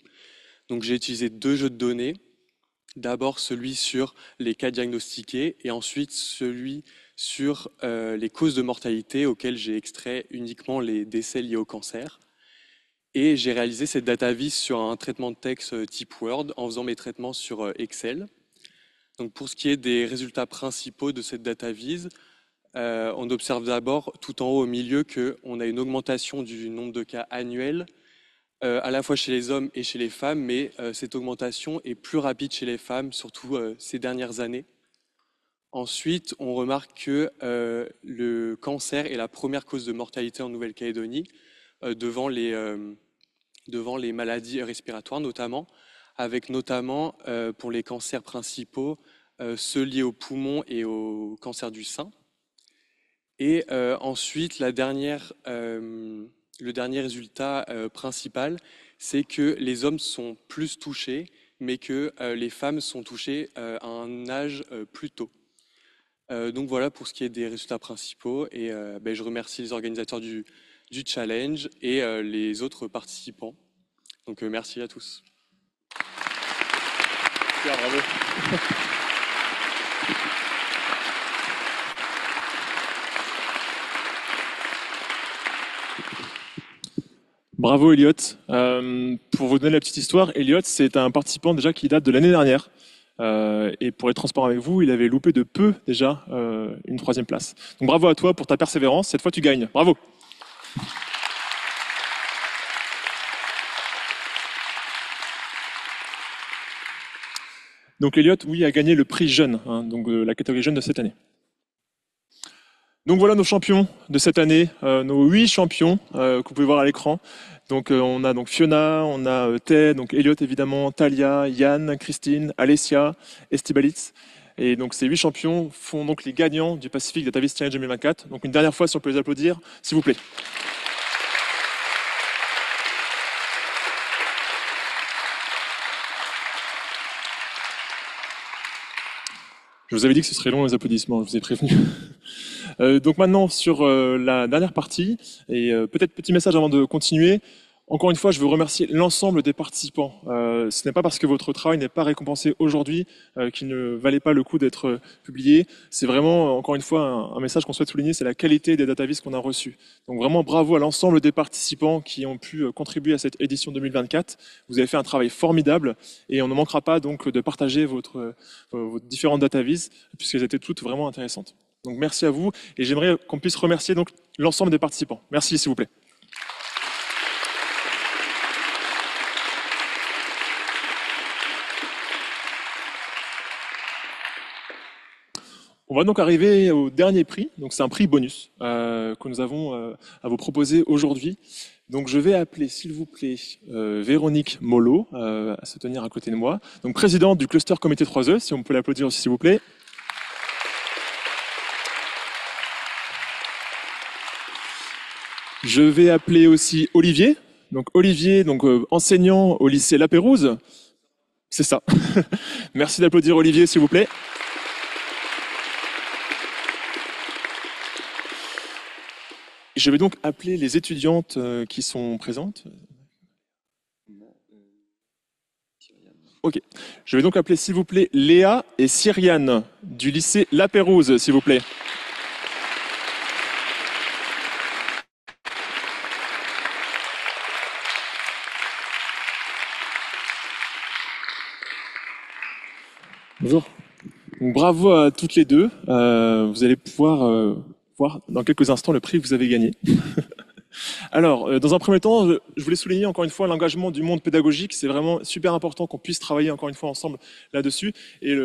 Donc j'ai utilisé 2 jeux de données. D'abord celui sur les cas diagnostiqués et ensuite celui sur les causes de mortalité auxquelles j'ai extrait uniquement les décès liés au cancer. Et j'ai réalisé cette datavis sur un traitement de texte type Word en faisant mes traitements sur Excel. Donc pour ce qui est des résultats principaux de cette datavis, on observe d'abord tout en haut au milieu qu'on a une augmentation du nombre de cas annuels à la fois chez les hommes et chez les femmes, mais cette augmentation est plus rapide chez les femmes, surtout ces dernières années. Ensuite, on remarque que le cancer est la première cause de mortalité en Nouvelle-Calédonie, devant les maladies respiratoires notamment, avec notamment pour les cancers principaux, ceux liés aux poumons et au cancer du sein. Et ensuite, le dernier résultat principal, c'est que les hommes sont plus touchés, mais que les femmes sont touchées à un âge plus tôt. Donc voilà pour ce qui est des résultats principaux. Et je remercie les organisateurs du challenge et les autres participants. Donc merci à tous. Super, bravo. Bravo Elliot. Pour vous donner la petite histoire, Elliot, c'est un participant déjà qui date de l'année dernière. Et pour être transparent avec vous, il avait loupé de peu déjà une 3e place. Donc bravo à toi pour ta persévérance. Cette fois, tu gagnes. Bravo. Donc Elliot, oui, a gagné le prix jeune, hein, donc la catégorie jeune de cette année. Donc voilà nos champions de cette année, nos 8 champions que vous pouvez voir à l'écran. Donc on a donc Fiona, on a Ted, donc Elliot évidemment, Talia, Yann, Christine, Alessia, Estibalitz. Et donc ces 8 champions font donc les gagnants du Pacific Data Viz Challenge 2024. Donc une dernière fois, si on peut les applaudir, s'il vous plaît. Je vous avais dit que ce serait long les applaudissements, je vous ai prévenu. Donc maintenant sur la dernière partie, et peut-être petit message avant de continuer. Encore une fois, je veux remercier l'ensemble des participants. Ce n'est pas parce que votre travail n'est pas récompensé aujourd'hui qu'il ne valait pas le coup d'être publié. C'est vraiment, encore une fois, un message qu'on souhaite souligner, c'est la qualité des DataViz qu'on a reçus. Donc vraiment bravo à l'ensemble des participants qui ont pu contribuer à cette édition 2024. Vous avez fait un travail formidable et on ne manquera pas donc de partager vos différentes DataViz puisqu'elles étaient toutes vraiment intéressantes. Donc merci à vous et j'aimerais qu'on puisse remercier donc l'ensemble des participants. Merci s'il vous plaît. On va donc arriver au dernier prix, donc c'est un prix bonus que nous avons à vous proposer aujourd'hui. Donc je vais appeler s'il vous plaît Véronique Mollo à se tenir à côté de moi, donc présidente du cluster comité 3E, si on peut l'applaudir aussi s'il vous plaît. Je vais appeler aussi Olivier, donc enseignant au lycée La Pérouse. C'est ça. Merci d'applaudir Olivier s'il vous plaît. Je vais donc appeler les étudiantes qui sont présentes. Ok. Je vais donc appeler s'il vous plaît Léa et Cyriane du lycée La Pérouse, s'il vous plaît. Bonjour. Donc, bravo à toutes les deux. Vous allez pouvoir voir dans quelques instants le prix que vous avez gagné. Alors, dans un premier temps, je voulais souligner encore une fois l'engagement du monde pédagogique. C'est vraiment super important qu'on puisse travailler encore une fois ensemble là-dessus. Et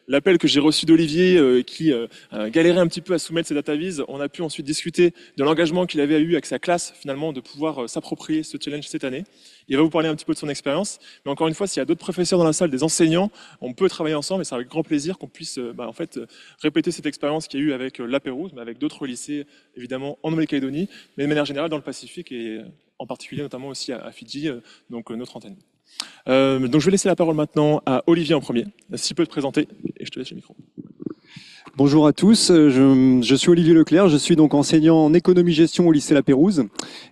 l'appel que j'ai reçu d'Olivier qui galérait un petit peu à soumettre ses DataViz, on a pu ensuite discuter de l'engagement qu'il avait eu avec sa classe finalement de pouvoir s'approprier ce challenge cette année. Il va vous parler un petit peu de son expérience. Mais encore une fois, s'il y a d'autres professeurs dans la salle, des enseignants, on peut travailler ensemble et c'est avec grand plaisir qu'on puisse en fait, répéter cette expérience qu'il y a eu avec La Pérouse, mais avec d'autres lycées, évidemment, en Nouvelle-Calédonie, mais de manière générale dans le Pacifique et en particulier notamment aussi à Fidji, donc notre antenne. Donc je vais laisser la parole maintenant à Olivier en premier, s'il peut te présenter, et je te laisse le micro. Bonjour à tous, je suis Olivier Leclerc, je suis donc enseignant en économie-gestion au lycée La Pérouse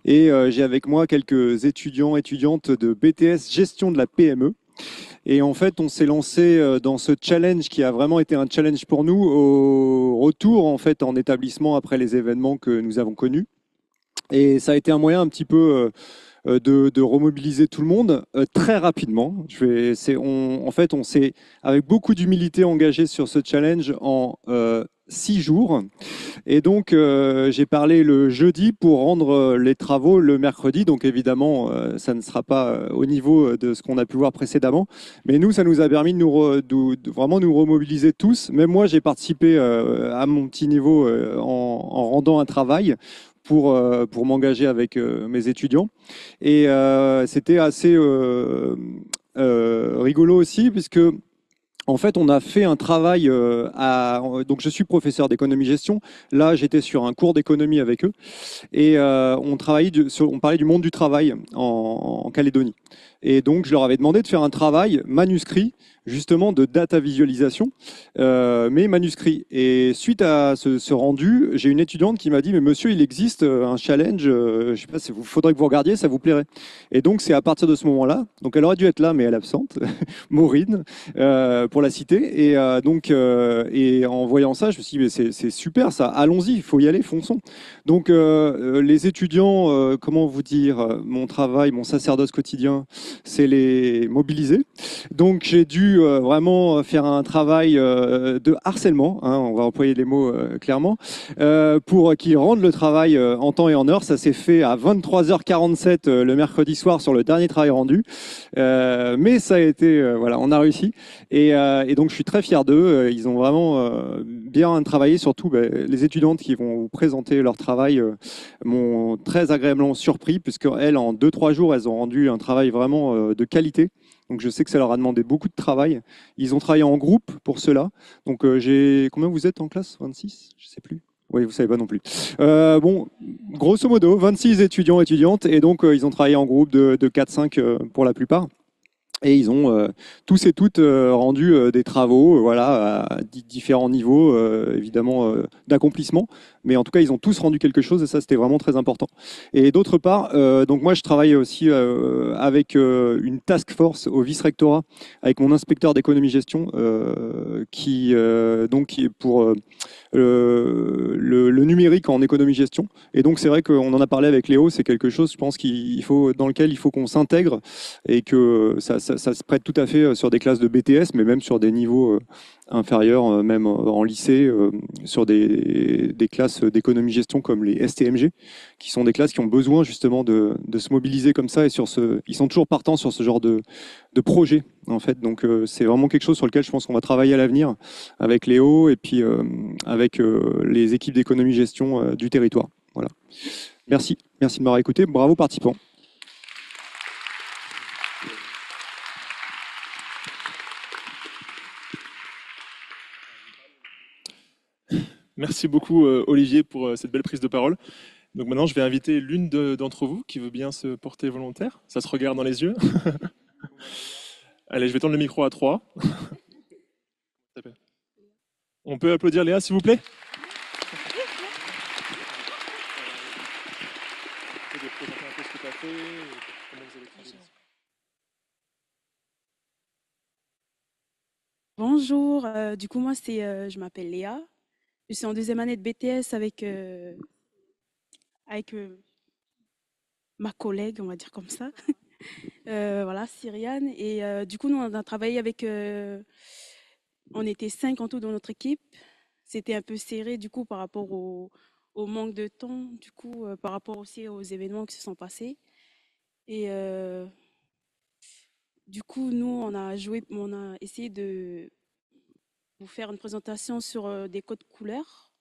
et j'ai avec moi quelques étudiantes de BTS Gestion de la PME. Et en fait, on s'est lancé dans ce challenge qui a vraiment été un challenge pour nous au retour en fait en établissement après les événements que nous avons connus. Et ça a été un moyen un petit peu de remobiliser tout le monde très rapidement. En fait, on s'est avec beaucoup d'humilité engagé sur ce challenge en 6 jours. Et donc, j'ai parlé le jeudi pour rendre les travaux le mercredi. Donc, évidemment, ça ne sera pas au niveau de ce qu'on a pu voir précédemment. Mais nous, ça nous a permis de vraiment nous remobiliser tous. Même moi, j'ai participé à mon petit niveau en rendant un travail pour m'engager avec mes étudiants. Et c'était assez rigolo aussi, puisque en fait, on a fait un travail donc je suis professeur d'économie-gestion. Là, j'étais sur un cours d'économie avec eux. Et on parlait du monde du travail en Calédonie. Et donc, je leur avais demandé de faire un travail manuscrit, justement de data visualisation, mais manuscrit. Et suite à ce rendu, j'ai une étudiante qui m'a dit, mais monsieur, il existe un challenge, je sais pas, il faudrait que vous regardiez, ça vous plairait. Et donc, c'est à partir de ce moment-là, donc elle aurait dû être là, mais elle est absente, Maureen, pour la citer. Et en voyant ça, je me suis dit, mais c'est super ça, allons-y, il faut y aller, fonçons. Donc, les étudiants, comment vous dire, mon travail, mon sacerdoce quotidien, c'est les mobiliser. Donc, j'ai dû vraiment faire un travail de harcèlement, hein, on va employer les mots clairement, pour qu'ils rendent le travail en temps et en heure. Ça s'est fait à 23h47 le mercredi soir sur le dernier travail rendu, mais ça a été, voilà, on a réussi. Et donc je suis très fier d'eux. Ils ont vraiment bien travaillé, surtout les étudiantes qui vont vous présenter leur travail m'ont très agréablement surpris, puisqu'elles, en 2-3 jours, elles ont rendu un travail vraiment de qualité. Donc je sais que ça leur a demandé beaucoup de travail. Ils ont travaillé en groupe pour cela. Donc combien vous êtes en classe? 26? Je sais plus. Oui, vous savez pas non plus. Bon, grosso modo, 26 étudiants, étudiantes, et donc ils ont travaillé en groupe de 4-5 pour la plupart. Et ils ont tous et toutes rendu des travaux, voilà, à différents niveaux, évidemment, d'accomplissement. Mais en tout cas, ils ont tous rendu quelque chose, et ça, c'était vraiment très important. Et d'autre part, donc moi, je travaille aussi avec une task force au vice-rectorat, avec mon inspecteur d'économie-gestion, qui est pour le numérique en économie-gestion. Et donc, c'est vrai qu'on en a parlé avec Léo, c'est quelque chose, je pense, dans lequel il faut qu'on s'intègre, et que ça se prête tout à fait sur des classes de BTS, mais même sur des niveaux inférieurs, même en lycée, sur des classes d'économie-gestion comme les STMG, qui sont des classes qui ont besoin justement de se mobiliser comme ça, et ils sont toujours partants sur ce genre de projet, en fait. Donc c'est vraiment quelque chose sur lequel je pense qu'on va travailler à l'avenir avec Léo et puis avec les équipes d'économie-gestion du territoire. Voilà. Merci de m'avoir écouté. Bravo participants. Merci beaucoup Olivier pour cette belle prise de parole. Donc maintenant, je vais inviter l'une d'entre vous qui veut bien se porter volontaire. Ça se regarde dans les yeux. Allez, je vais tendre le micro à 3. On peut applaudir Léa, s'il vous plaît? Bonjour, du coup moi je m'appelle Léa, je suis en deuxième année de BTS avec ma collègue, on va dire comme ça, voilà, Cyriane, et du coup nous on a travaillé avec, on était 5 en tout dans notre équipe, c'était un peu serré du coup par rapport au manque de temps, du coup par rapport aussi aux événements qui se sont passés, et du coup, nous, on a essayé de vous faire une présentation sur des codes couleurs.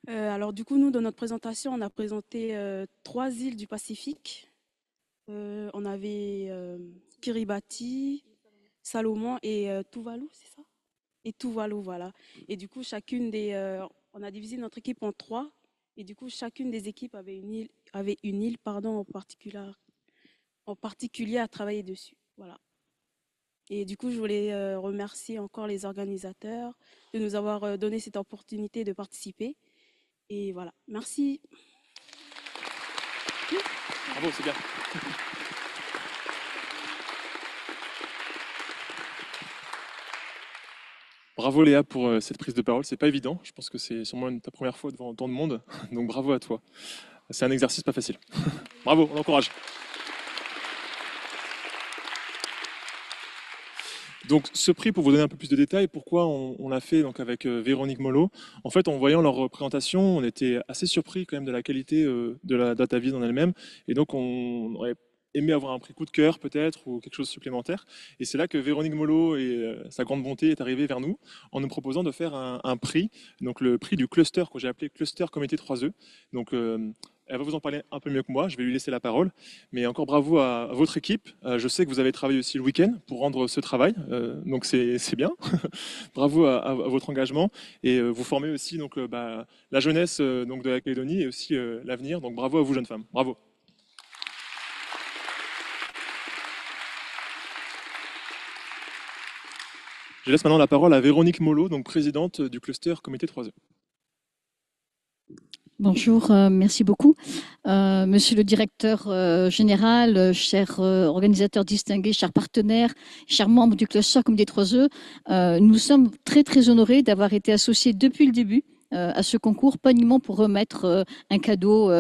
Alors, du coup, nous, dans notre présentation, on a présenté 3 îles du Pacifique. On avait Kiribati, Salomon et Tuvalu, c'est ça? Et Tuvalu, voilà. Et du coup, on a divisé notre équipe en 3. Et du coup, chacune des équipes avait une île en particulier à travailler dessus. Voilà. Et du coup, je voulais remercier encore les organisateurs de nous avoir donné cette opportunité de participer. Et voilà, merci. Bravo, c'est bien. Bravo Léa pour cette prise de parole, c'est pas évident, je pense que c'est sûrement ta première fois devant tant de monde, donc bravo à toi. C'est un exercice pas facile. Bravo, on l'encourage. Donc ce prix, pour vous donner un peu plus de détails, pourquoi on l'a fait donc avec Véronique Mollo. En fait, en voyant leur présentation, on était assez surpris quand même de la qualité de la data viz en elle-même, et donc on aurait aimé avoir un prix coup de cœur peut-être ou quelque chose de supplémentaire. Et c'est là que Véronique Mollo et sa grande bonté est arrivée vers nous en nous proposant de faire un prix, donc le prix du cluster que j'ai appelé Cluster Comité 3E. Donc elle va vous en parler un peu mieux que moi, je vais lui laisser la parole. Mais encore bravo à votre équipe. Je sais que vous avez travaillé aussi le week-end pour rendre ce travail, donc c'est bien. Bravo à votre engagement. Et vous formez aussi donc, la jeunesse donc, de la Calédonie et aussi l'avenir. Donc bravo à vous, jeunes femmes. Bravo. Je laisse maintenant la parole à Véronique Mollo, donc présidente du cluster Comité 3E. Bonjour, merci beaucoup. Monsieur le directeur général, chers organisateurs distingués, chers partenaires, chers membres du cluster Comité 3E, nous sommes très très honorés d'avoir été associés depuis le début à ce concours, pas uniquement pour remettre un cadeau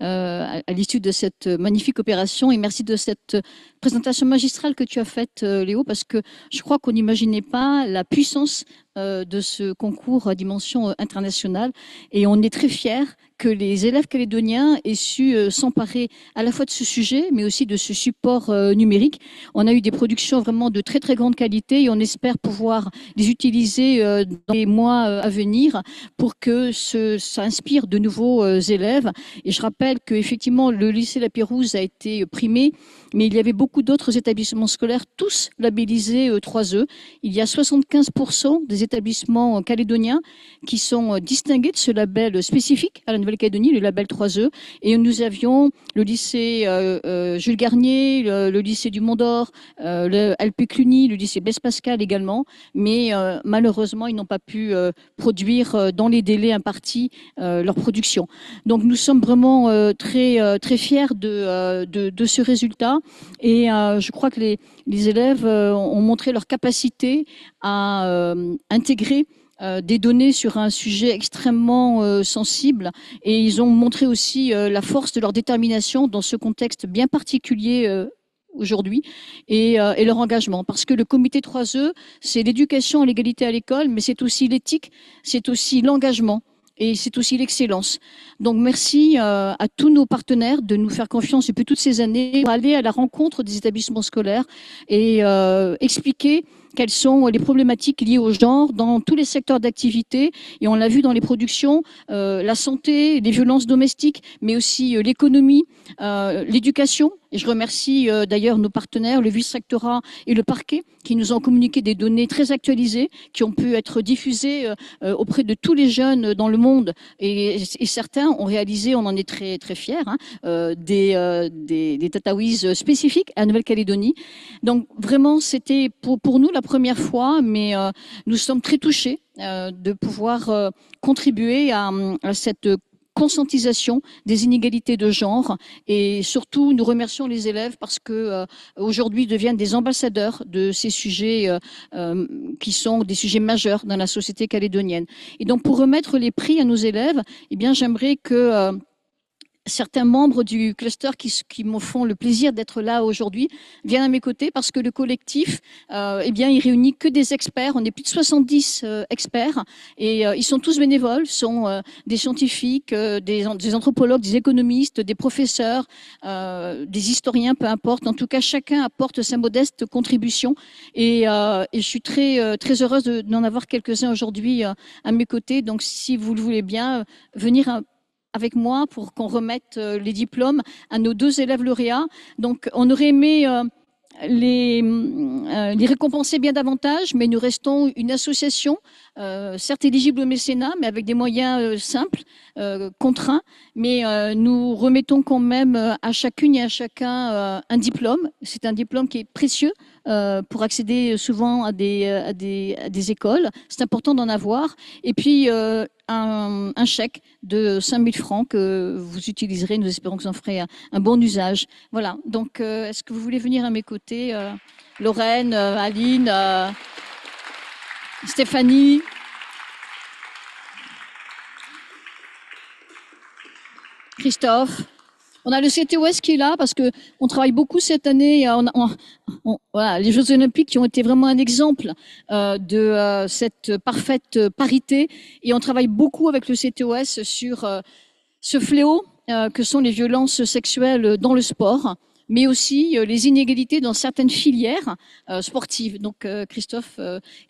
à l'issue de cette magnifique opération. Et merci de cette présentation magistrale que tu as faite, Léo, parce que je crois qu'on n'imaginait pas la puissance de ce concours à dimension internationale. Et on est très fiers que les élèves calédoniens aient su s'emparer à la fois de ce sujet, mais aussi de ce support numérique. On a eu des productions vraiment de très très grande qualité et on espère pouvoir les utiliser dans les mois à venir pour que ça inspire de nouveaux élèves. Et je rappelle qu'effectivement, le lycée La Pérouse a été primé, mais il y avait beaucoup d'autres établissements scolaires, tous labellisés 3E. Il y a 75% des établissements calédoniens qui sont distingués de ce label spécifique à la Nouvelle-Calédonie, le label 3E. Et nous avions le lycée Jules Garnier, le lycée du Mont-d'Or, le LP Cluny, le lycée Blaise Pascal également. Mais malheureusement, ils n'ont pas pu produire dans les délais impartis leur production. Donc nous sommes vraiment très fiers de ce résultat. Et je crois que les élèves ont montré leur capacité à intégrer des données sur un sujet extrêmement sensible, et ils ont montré aussi la force de leur détermination dans ce contexte bien particulier aujourd'hui et leur engagement, parce que le comité 3E, c'est l'éducation à l'égalité à l'école, mais c'est aussi l'éthique, c'est aussi l'engagement. Et c'est aussi l'excellence. Donc merci à tous nos partenaires de nous faire confiance depuis toutes ces années pour aller à la rencontre des établissements scolaires et expliquer quelles sont les problématiques liées au genre dans tous les secteurs d'activité. Et on l'a vu dans les productions, la santé, les violences domestiques, mais aussi l'économie, l'éducation. Et je remercie d'ailleurs nos partenaires, le vice-rectorat et le parquet, qui nous ont communiqué des données très actualisées, qui ont pu être diffusées auprès de tous les jeunes dans le monde. Et certains ont réalisé, on en est très très fiers, des tataouises spécifiques à Nouvelle-Calédonie. Donc vraiment, c'était pour nous la première fois, mais nous sommes très touchés de pouvoir contribuer à cette conscientisation des inégalités de genre, et surtout nous remercions les élèves parce que aujourd'hui deviennent des ambassadeurs de ces sujets qui sont des sujets majeurs dans la société calédonienne. Et donc pour remettre les prix à nos élèves, eh bien j'aimerais que certains membres du cluster qui me font le plaisir d'être là aujourd'hui viennent à mes côtés, parce que le collectif, eh bien, il réunit que des experts. On est plus de 70 experts et ils sont tous bénévoles, sont des scientifiques, des anthropologues, des économistes, des professeurs, des historiens, peu importe. En tout cas, chacun apporte sa modeste contribution et je suis très très heureuse d'en avoir quelques-uns aujourd'hui à mes côtés. Donc, si vous le voulez bien, venir avec moi pour qu'on remette les diplômes à nos 2 élèves lauréats. Donc, on aurait aimé les récompenser bien davantage, mais nous restons une association, certes éligible au mécénat, mais avec des moyens simples, contraints, mais nous remettons quand même à chacune et à chacun un diplôme. C'est un diplôme qui est précieux pour accéder souvent à des écoles. C'est important d'en avoir. Et puis, un chèque de 5 000 francs que vous utiliserez. Nous espérons que vous en ferez un bon usage. Voilà. Donc, est-ce que vous voulez venir à mes côtés, Lorraine, Aline, Stéphanie? Christophe? On a le CTOS qui est là parce que on travaille beaucoup cette année. Voilà, les Jeux Olympiques qui ont été vraiment un exemple de cette parfaite parité, et on travaille beaucoup avec le CTOS sur ce fléau que sont les violences sexuelles dans le sport. mais aussi les inégalités dans certaines filières sportives. Donc Christophe,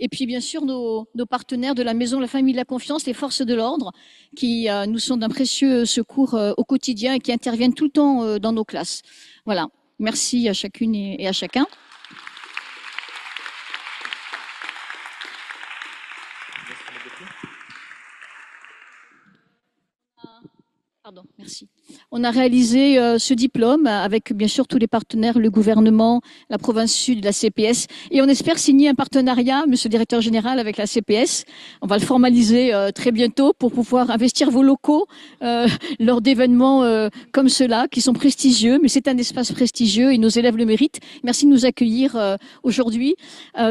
et puis bien sûr nos partenaires de la Maison de la Famille de la Confiance, les forces de l'ordre, qui nous sont d'un précieux secours au quotidien et qui interviennent tout le temps dans nos classes. Voilà, merci à chacune et à chacun. Pardon, merci. On a réalisé ce diplôme avec bien sûr tous les partenaires, le gouvernement, la province sud, la CPS, et on espère signer un partenariat, monsieur le directeur général, avec la CPS. On va le formaliser très bientôt pour pouvoir investir vos locaux lors d'événements comme ceux-là, qui sont prestigieux, mais c'est un espace prestigieux et nos élèves le méritent. Merci de nous accueillir aujourd'hui.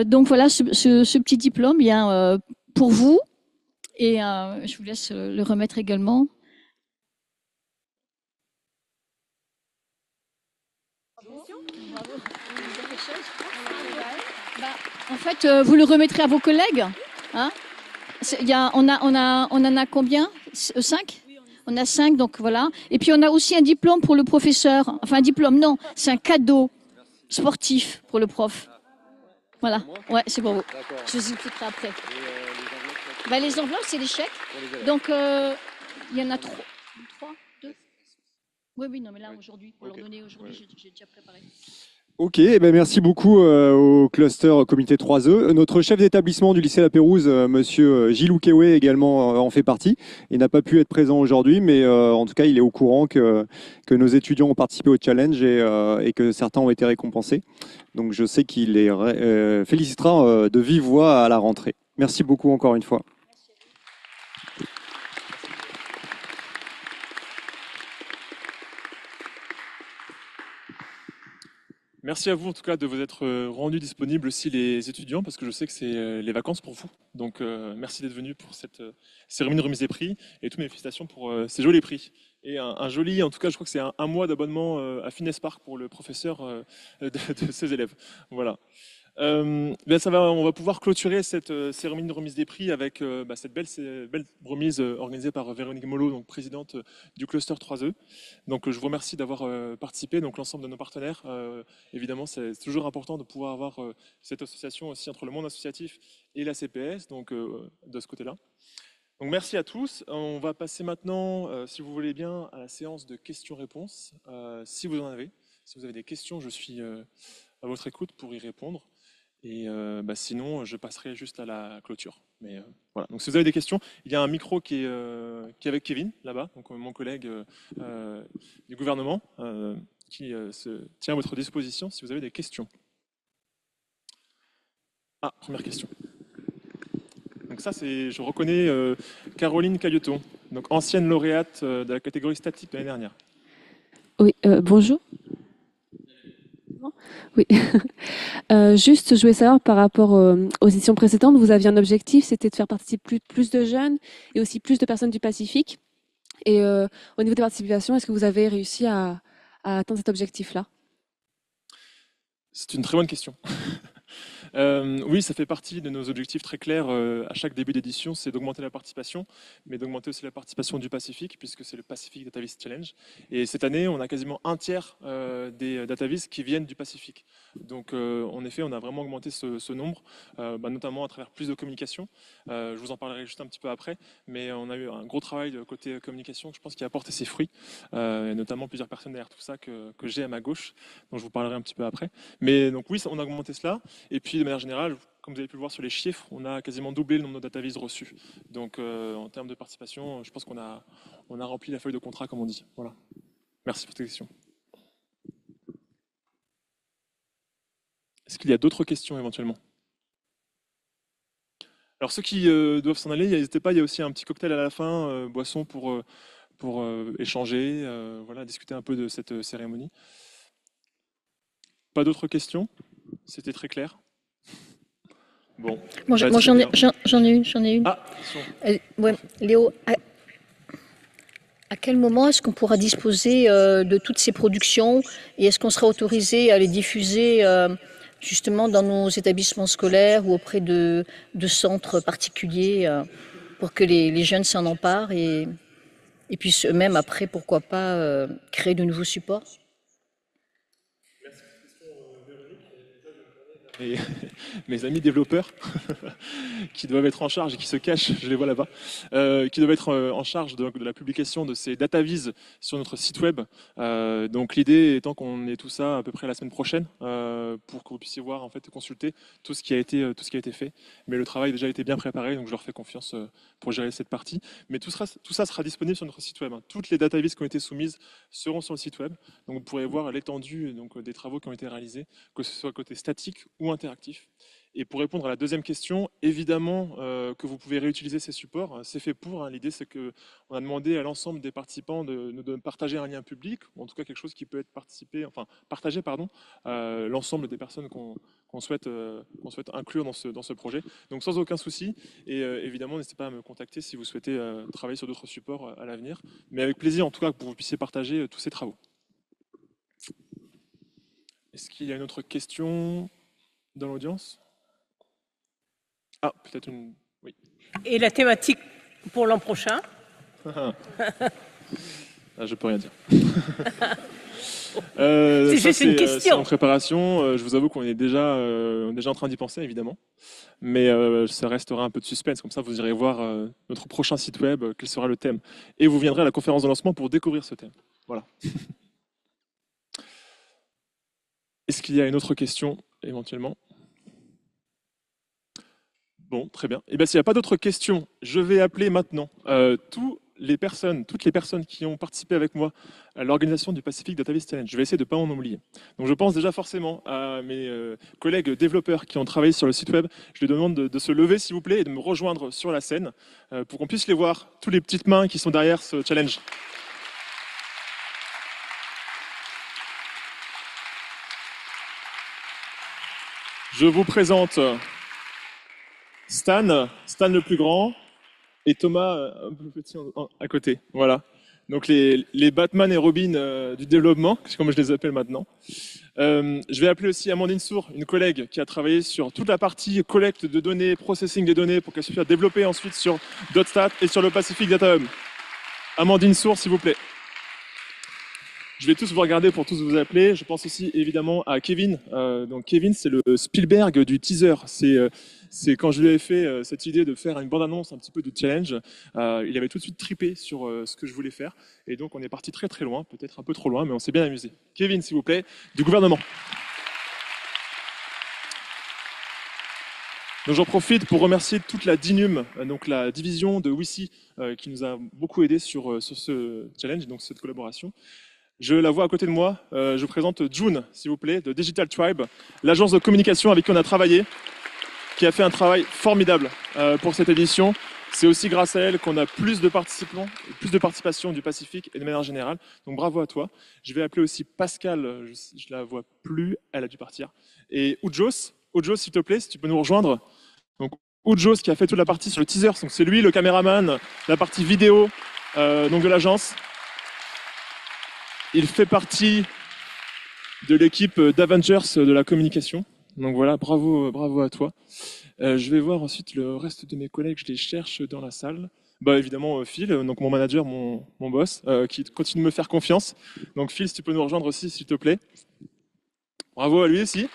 Donc voilà, ce petit diplôme, bien pour vous, et je vous laisse le remettre également. En fait, vous le remettrez à vos collègues. Hein, on en a combien? 5? On a 5, donc voilà. Et puis on a aussi un diplôme pour le professeur. Enfin, un diplôme, non, c'est un cadeau sportif pour le prof. Voilà, ouais, c'est pour vous. Je vous expliquerai après. Les enveloppes, c'est les chèques. Donc, il y en a 3, 2. Oui, non, mais là, aujourd'hui, pour leur donner aujourd'hui, j'ai déjà préparé. Ok, merci beaucoup au cluster comité 3E. Notre chef d'établissement du lycée La Pérouse, monsieur Gilou Kewe, également en fait partie. Il n'a pas pu être présent aujourd'hui, mais en tout cas, il est au courant que nos étudiants ont participé au challenge et que certains ont été récompensés. Donc je sais qu'il les félicitera de vive voix à la rentrée. Merci beaucoup encore une fois. Merci à vous en tout cas de vous être rendus disponibles aussi les étudiants, parce que je sais que c'est les vacances pour vous. Donc merci d'être venus pour cette cérémonie de remise des prix et toutes mes félicitations pour ces jolis prix. Et un joli, en tout cas je crois que c'est un mois d'abonnement à Finespark pour le professeur de ses élèves. Voilà. On va pouvoir clôturer cette cérémonie de remise des prix avec cette belle remise organisée par Véronique Mollo, donc présidente du cluster 3E. Donc je vous remercie d'avoir participé, donc l'ensemble de nos partenaires. Évidemment, c'est toujours important de pouvoir avoir cette association aussi entre le monde associatif et la CPS, donc de ce côté-là. Donc merci à tous. On va passer maintenant, si vous voulez bien, à la séance de questions-réponses. Si vous en avez, si vous avez des questions, je suis à votre écoute pour y répondre. Et sinon, je passerai juste à la clôture. Mais voilà. Donc, si vous avez des questions, il y a un micro qui est avec Kevin là-bas, donc mon collègue du gouvernement, qui se tient à votre disposition si vous avez des questions. Ah, première question. Donc ça, je reconnais Caroline Cailloton, donc ancienne lauréate de la catégorie statique de l'année dernière. Oui, bonjour. Oui. Juste, je voulais savoir par rapport aux éditions précédentes, vous aviez un objectif, c'était de faire participer plus de jeunes et aussi plus de personnes du Pacifique. Et au niveau des participations, est-ce que vous avez réussi à atteindre cet objectif-là? C'est une très bonne question. Oui, ça fait partie de nos objectifs très clairs à chaque début d'édition, c'est d'augmenter la participation, mais d'augmenter aussi la participation du Pacifique, puisque c'est le Pacific DataVis Challenge. Et cette année, on a quasiment un tiers des DataVis qui viennent du Pacifique. Donc, en effet, on a vraiment augmenté ce nombre, notamment à travers plus de communication. Je vous en parlerai juste un petit peu après, mais on a eu un gros travail de côté communication, je pense, qui a apporté ses fruits, et notamment plusieurs personnes derrière tout ça que j'ai à ma gauche, dont je vous parlerai un petit peu après. Mais donc oui, on a augmenté cela, et puis de manière générale, comme vous avez pu le voir sur les chiffres, on a quasiment doublé le nombre de datavises reçus. Donc en termes de participation, je pense qu'on a rempli la feuille de contrat, comme on dit. Voilà. Merci pour cette question. Est-ce qu'il y a d'autres questions éventuellement? Alors ceux qui doivent s'en aller, n'hésitez pas, il y a aussi un petit cocktail à la fin, boisson pour échanger, voilà, discuter un peu de cette cérémonie. Pas d'autres questions? C'était très clair. Bon. Moi, j'en ai une. Ah, ouais, Léo, à quel moment est-ce qu'on pourra disposer de toutes ces productions et est-ce qu'on sera autorisé à les diffuser justement dans nos établissements scolaires ou auprès de centres particuliers pour que les jeunes s'en emparent et puissent eux-mêmes après, pourquoi pas, créer de nouveaux supports? et mes amis développeurs qui doivent être en charge et qui se cachent, je les vois là-bas, qui doivent être en charge de la publication de ces datavises sur notre site web. Donc l'idée étant qu'on ait tout ça à peu près la semaine prochaine pour que vous puissiez voir, en fait, consulter tout ce qui a été fait. Mais le travail a déjà été bien préparé, donc je leur fais confiance pour gérer cette partie. Mais tout ça sera disponible sur notre site web. Toutes les datavises qui ont été soumises seront sur le site web. Donc vous pourrez voir l'étendue des travaux qui ont été réalisés, que ce soit côté statique ou interactif. Et pour répondre à la deuxième question, évidemment que vous pouvez réutiliser ces supports. C'est fait pour. L'idée, c'est qu'on a demandé à l'ensemble des participants de partager un lien public, ou en tout cas quelque chose qui peut être partagé, l'ensemble des personnes qu'on souhaite inclure dans ce projet. Donc sans aucun souci. Et évidemment, n'hésitez pas à me contacter si vous souhaitez travailler sur d'autres supports à l'avenir. Mais avec plaisir, en tout cas, que vous puissiez partager tous ces travaux. Est-ce qu'il y a une autre question dans l'audience ? Ah, peut-être une... Oui. Et la thématique pour l'an prochain? Ah, je peux rien dire. C'est juste une question. C'est en préparation. Je vous avoue qu'on est déjà en train d'y penser, évidemment. Mais ça restera un peu de suspense. Comme ça, vous irez voir notre prochain site web, quel sera le thème. Et vous viendrez à la conférence de lancement pour découvrir ce thème. Voilà. Est-ce qu'il y a une autre question, éventuellement ? Bon, très bien. Et bien, s'il n'y a pas d'autres questions, je vais appeler maintenant toutes les personnes qui ont participé avec moi à l'organisation du Pacific Database Challenge. Je vais essayer de ne pas en oublier. Donc, je pense déjà forcément à mes collègues développeurs qui ont travaillé sur le site web. Je les demande de se lever, s'il vous plaît, et de me rejoindre sur la scène pour qu'on puisse les voir, toutes les petites mains qui sont derrière ce challenge. Je vous présente Stan le plus grand, et Thomas un peu petit à côté. Voilà. Donc les Batman et Robin du développement, comme je les appelle maintenant. Je vais appeler aussi Amandine Sour, une collègue qui a travaillé sur toute la partie collecte de données, processing des données, pour qu'elle puisse développer ensuite sur .stat et sur le Pacific Data Hub. Amandine Sour, s'il vous plaît. Je vais tous vous regarder pour tous vous appeler. Je pense aussi évidemment à Kevin. Donc Kevin, c'est le Spielberg du teaser. C'est quand je lui ai fait cette idée de faire une bande-annonce un petit peu du challenge, il avait tout de suite trippé sur ce que je voulais faire. Et donc on est parti très très loin, peut-être un peu trop loin, mais on s'est bien amusé. Kevin, s'il vous plaît, du gouvernement. Donc j'en profite pour remercier toute la DINUM, donc la division de WICI, qui nous a beaucoup aidé sur ce challenge, donc cette collaboration. Je la vois à côté de moi. Je présente June, s'il vous plaît, de Digital Tribe, l'agence de communication avec qui on a travaillé, qui a fait un travail formidable pour cette édition. C'est aussi grâce à elle qu'on a plus de participation du Pacifique et de manière générale. Donc bravo à toi. Je vais appeler aussi Pascal, je la vois plus, elle a dû partir. Et Ujos, s'il te plaît, si tu peux nous rejoindre. Donc Ujos qui a fait toute la partie sur le teaser, donc c'est lui le caméraman, la partie vidéo donc de l'agence. Il fait partie de l'équipe d'Avengers de la communication. Donc voilà, bravo à toi. Je vais voir ensuite le reste de mes collègues, je les cherche dans la salle. Bah évidemment Phil, donc mon manager, mon boss, qui continue de me faire confiance. Donc Phil, si tu peux nous rejoindre aussi, s'il te plaît. Bravo à lui aussi.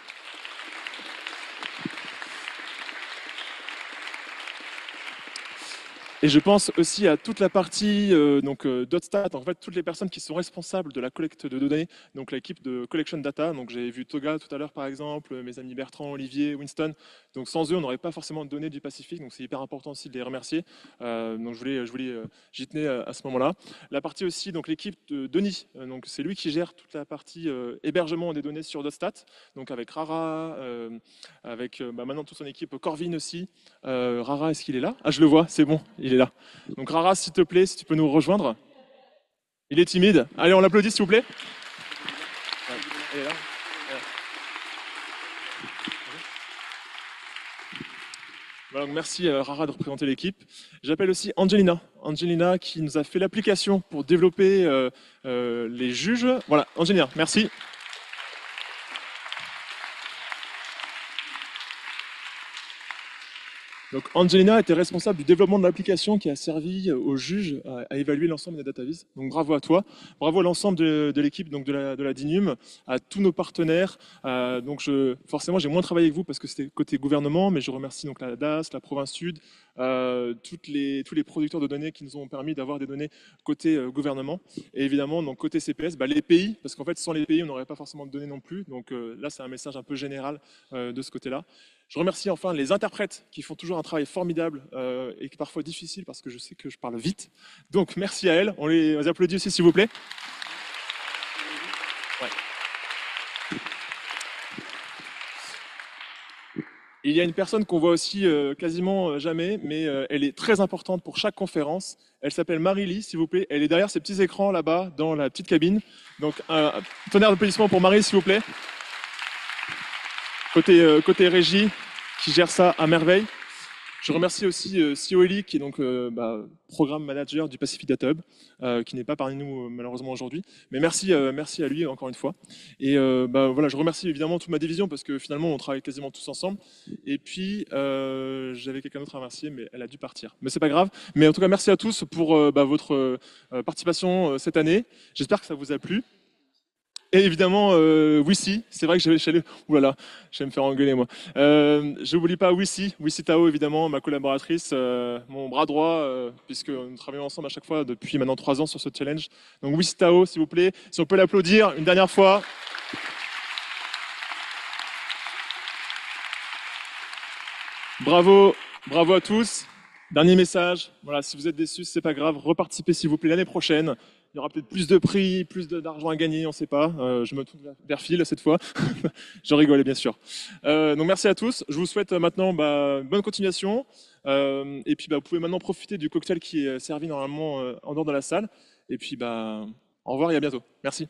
Et je pense aussi à toute la partie .stat, en fait, toutes les personnes qui sont responsables de la collecte de données, donc l'équipe de Collection Data. Donc j'ai vu Toga tout à l'heure par exemple, mes amis Bertrand, Olivier, Winston. Donc sans eux, on n'aurait pas forcément de données du Pacifique, donc c'est hyper important aussi de les remercier. Donc j'y tenais à ce moment-là. La partie aussi, donc l'équipe de Denis, donc c'est lui qui gère toute la partie hébergement des données sur .stat, donc avec Rara, avec maintenant toute son équipe, Corvin aussi. Rara, est-ce qu'il est là? Ah, je le vois, c'est bon, il est là. Donc Rara, s'il te plaît, si tu peux nous rejoindre. Il est timide. Allez, on l'applaudit, s'il vous plaît. Elle est là. Voilà, donc merci Rara de représenter l'équipe. J'appelle aussi Angelina qui nous a fait l'application pour développer les juges. Voilà, Angelina, merci. Donc Angelina était responsable du développement de l'application qui a servi aux juges à évaluer l'ensemble des databases. Donc bravo à toi, bravo à l'ensemble de l'équipe donc de la DINUM, à tous nos partenaires. Donc forcément j'ai moins travaillé avec vous parce que c'était côté gouvernement, mais je remercie donc la DAS, la Province Sud, tous les producteurs de données qui nous ont permis d'avoir des données côté gouvernement. Et évidemment donc côté CPS, les pays, parce qu'en fait sans les pays on n'aurait pas forcément de données non plus. Donc là c'est un message un peu général de ce côté-là. Je remercie enfin les interprètes qui font toujours un travail formidable et parfois difficile parce que je sais que je parle vite. Donc merci à elles. On les applaudit aussi s'il vous plaît. Ouais. Il y a une personne qu'on voit aussi quasiment jamais, mais elle est très importante pour chaque conférence. Elle s'appelle Marie-Lie, s'il vous plaît. Elle est derrière ces petits écrans là-bas dans la petite cabine. Donc un tonnerre d'applaudissements pour Marie, s'il vous plaît. Côté régie, qui gère ça à merveille. Je remercie aussi Sioeli, qui est donc programme manager du Pacific Data Hub, qui n'est pas parmi nous malheureusement aujourd'hui. Mais merci à lui encore une fois. Et voilà, je remercie évidemment toute ma division parce que finalement on travaille quasiment tous ensemble. Et puis j'avais quelqu'un d'autre à remercier, mais elle a dû partir. Mais c'est pas grave. Mais en tout cas, merci à tous pour votre participation cette année. J'espère que ça vous a plu. Et évidemment, Wissi, c'est vrai que oulala, je vais me faire engueuler moi. Je n'oublie pas Wissi Tao évidemment, ma collaboratrice, mon bras droit, puisque nous travaillons ensemble à chaque fois depuis maintenant 3 ans sur ce challenge. Donc Wissi Tao, s'il vous plaît, si on peut l'applaudir une dernière fois. Bravo à tous. Dernier message, voilà, si vous êtes déçus, c'est pas grave, reparticipez s'il vous plaît l'année prochaine. Il y aura peut-être plus de prix, plus d'argent à gagner, on ne sait pas. Je me tourne vers Phil cette fois. Je rigolais bien sûr. Donc merci à tous. Je vous souhaite maintenant bonne continuation. Et puis vous pouvez maintenant profiter du cocktail qui est servi normalement en dehors de la salle. Et puis au revoir et à bientôt. Merci.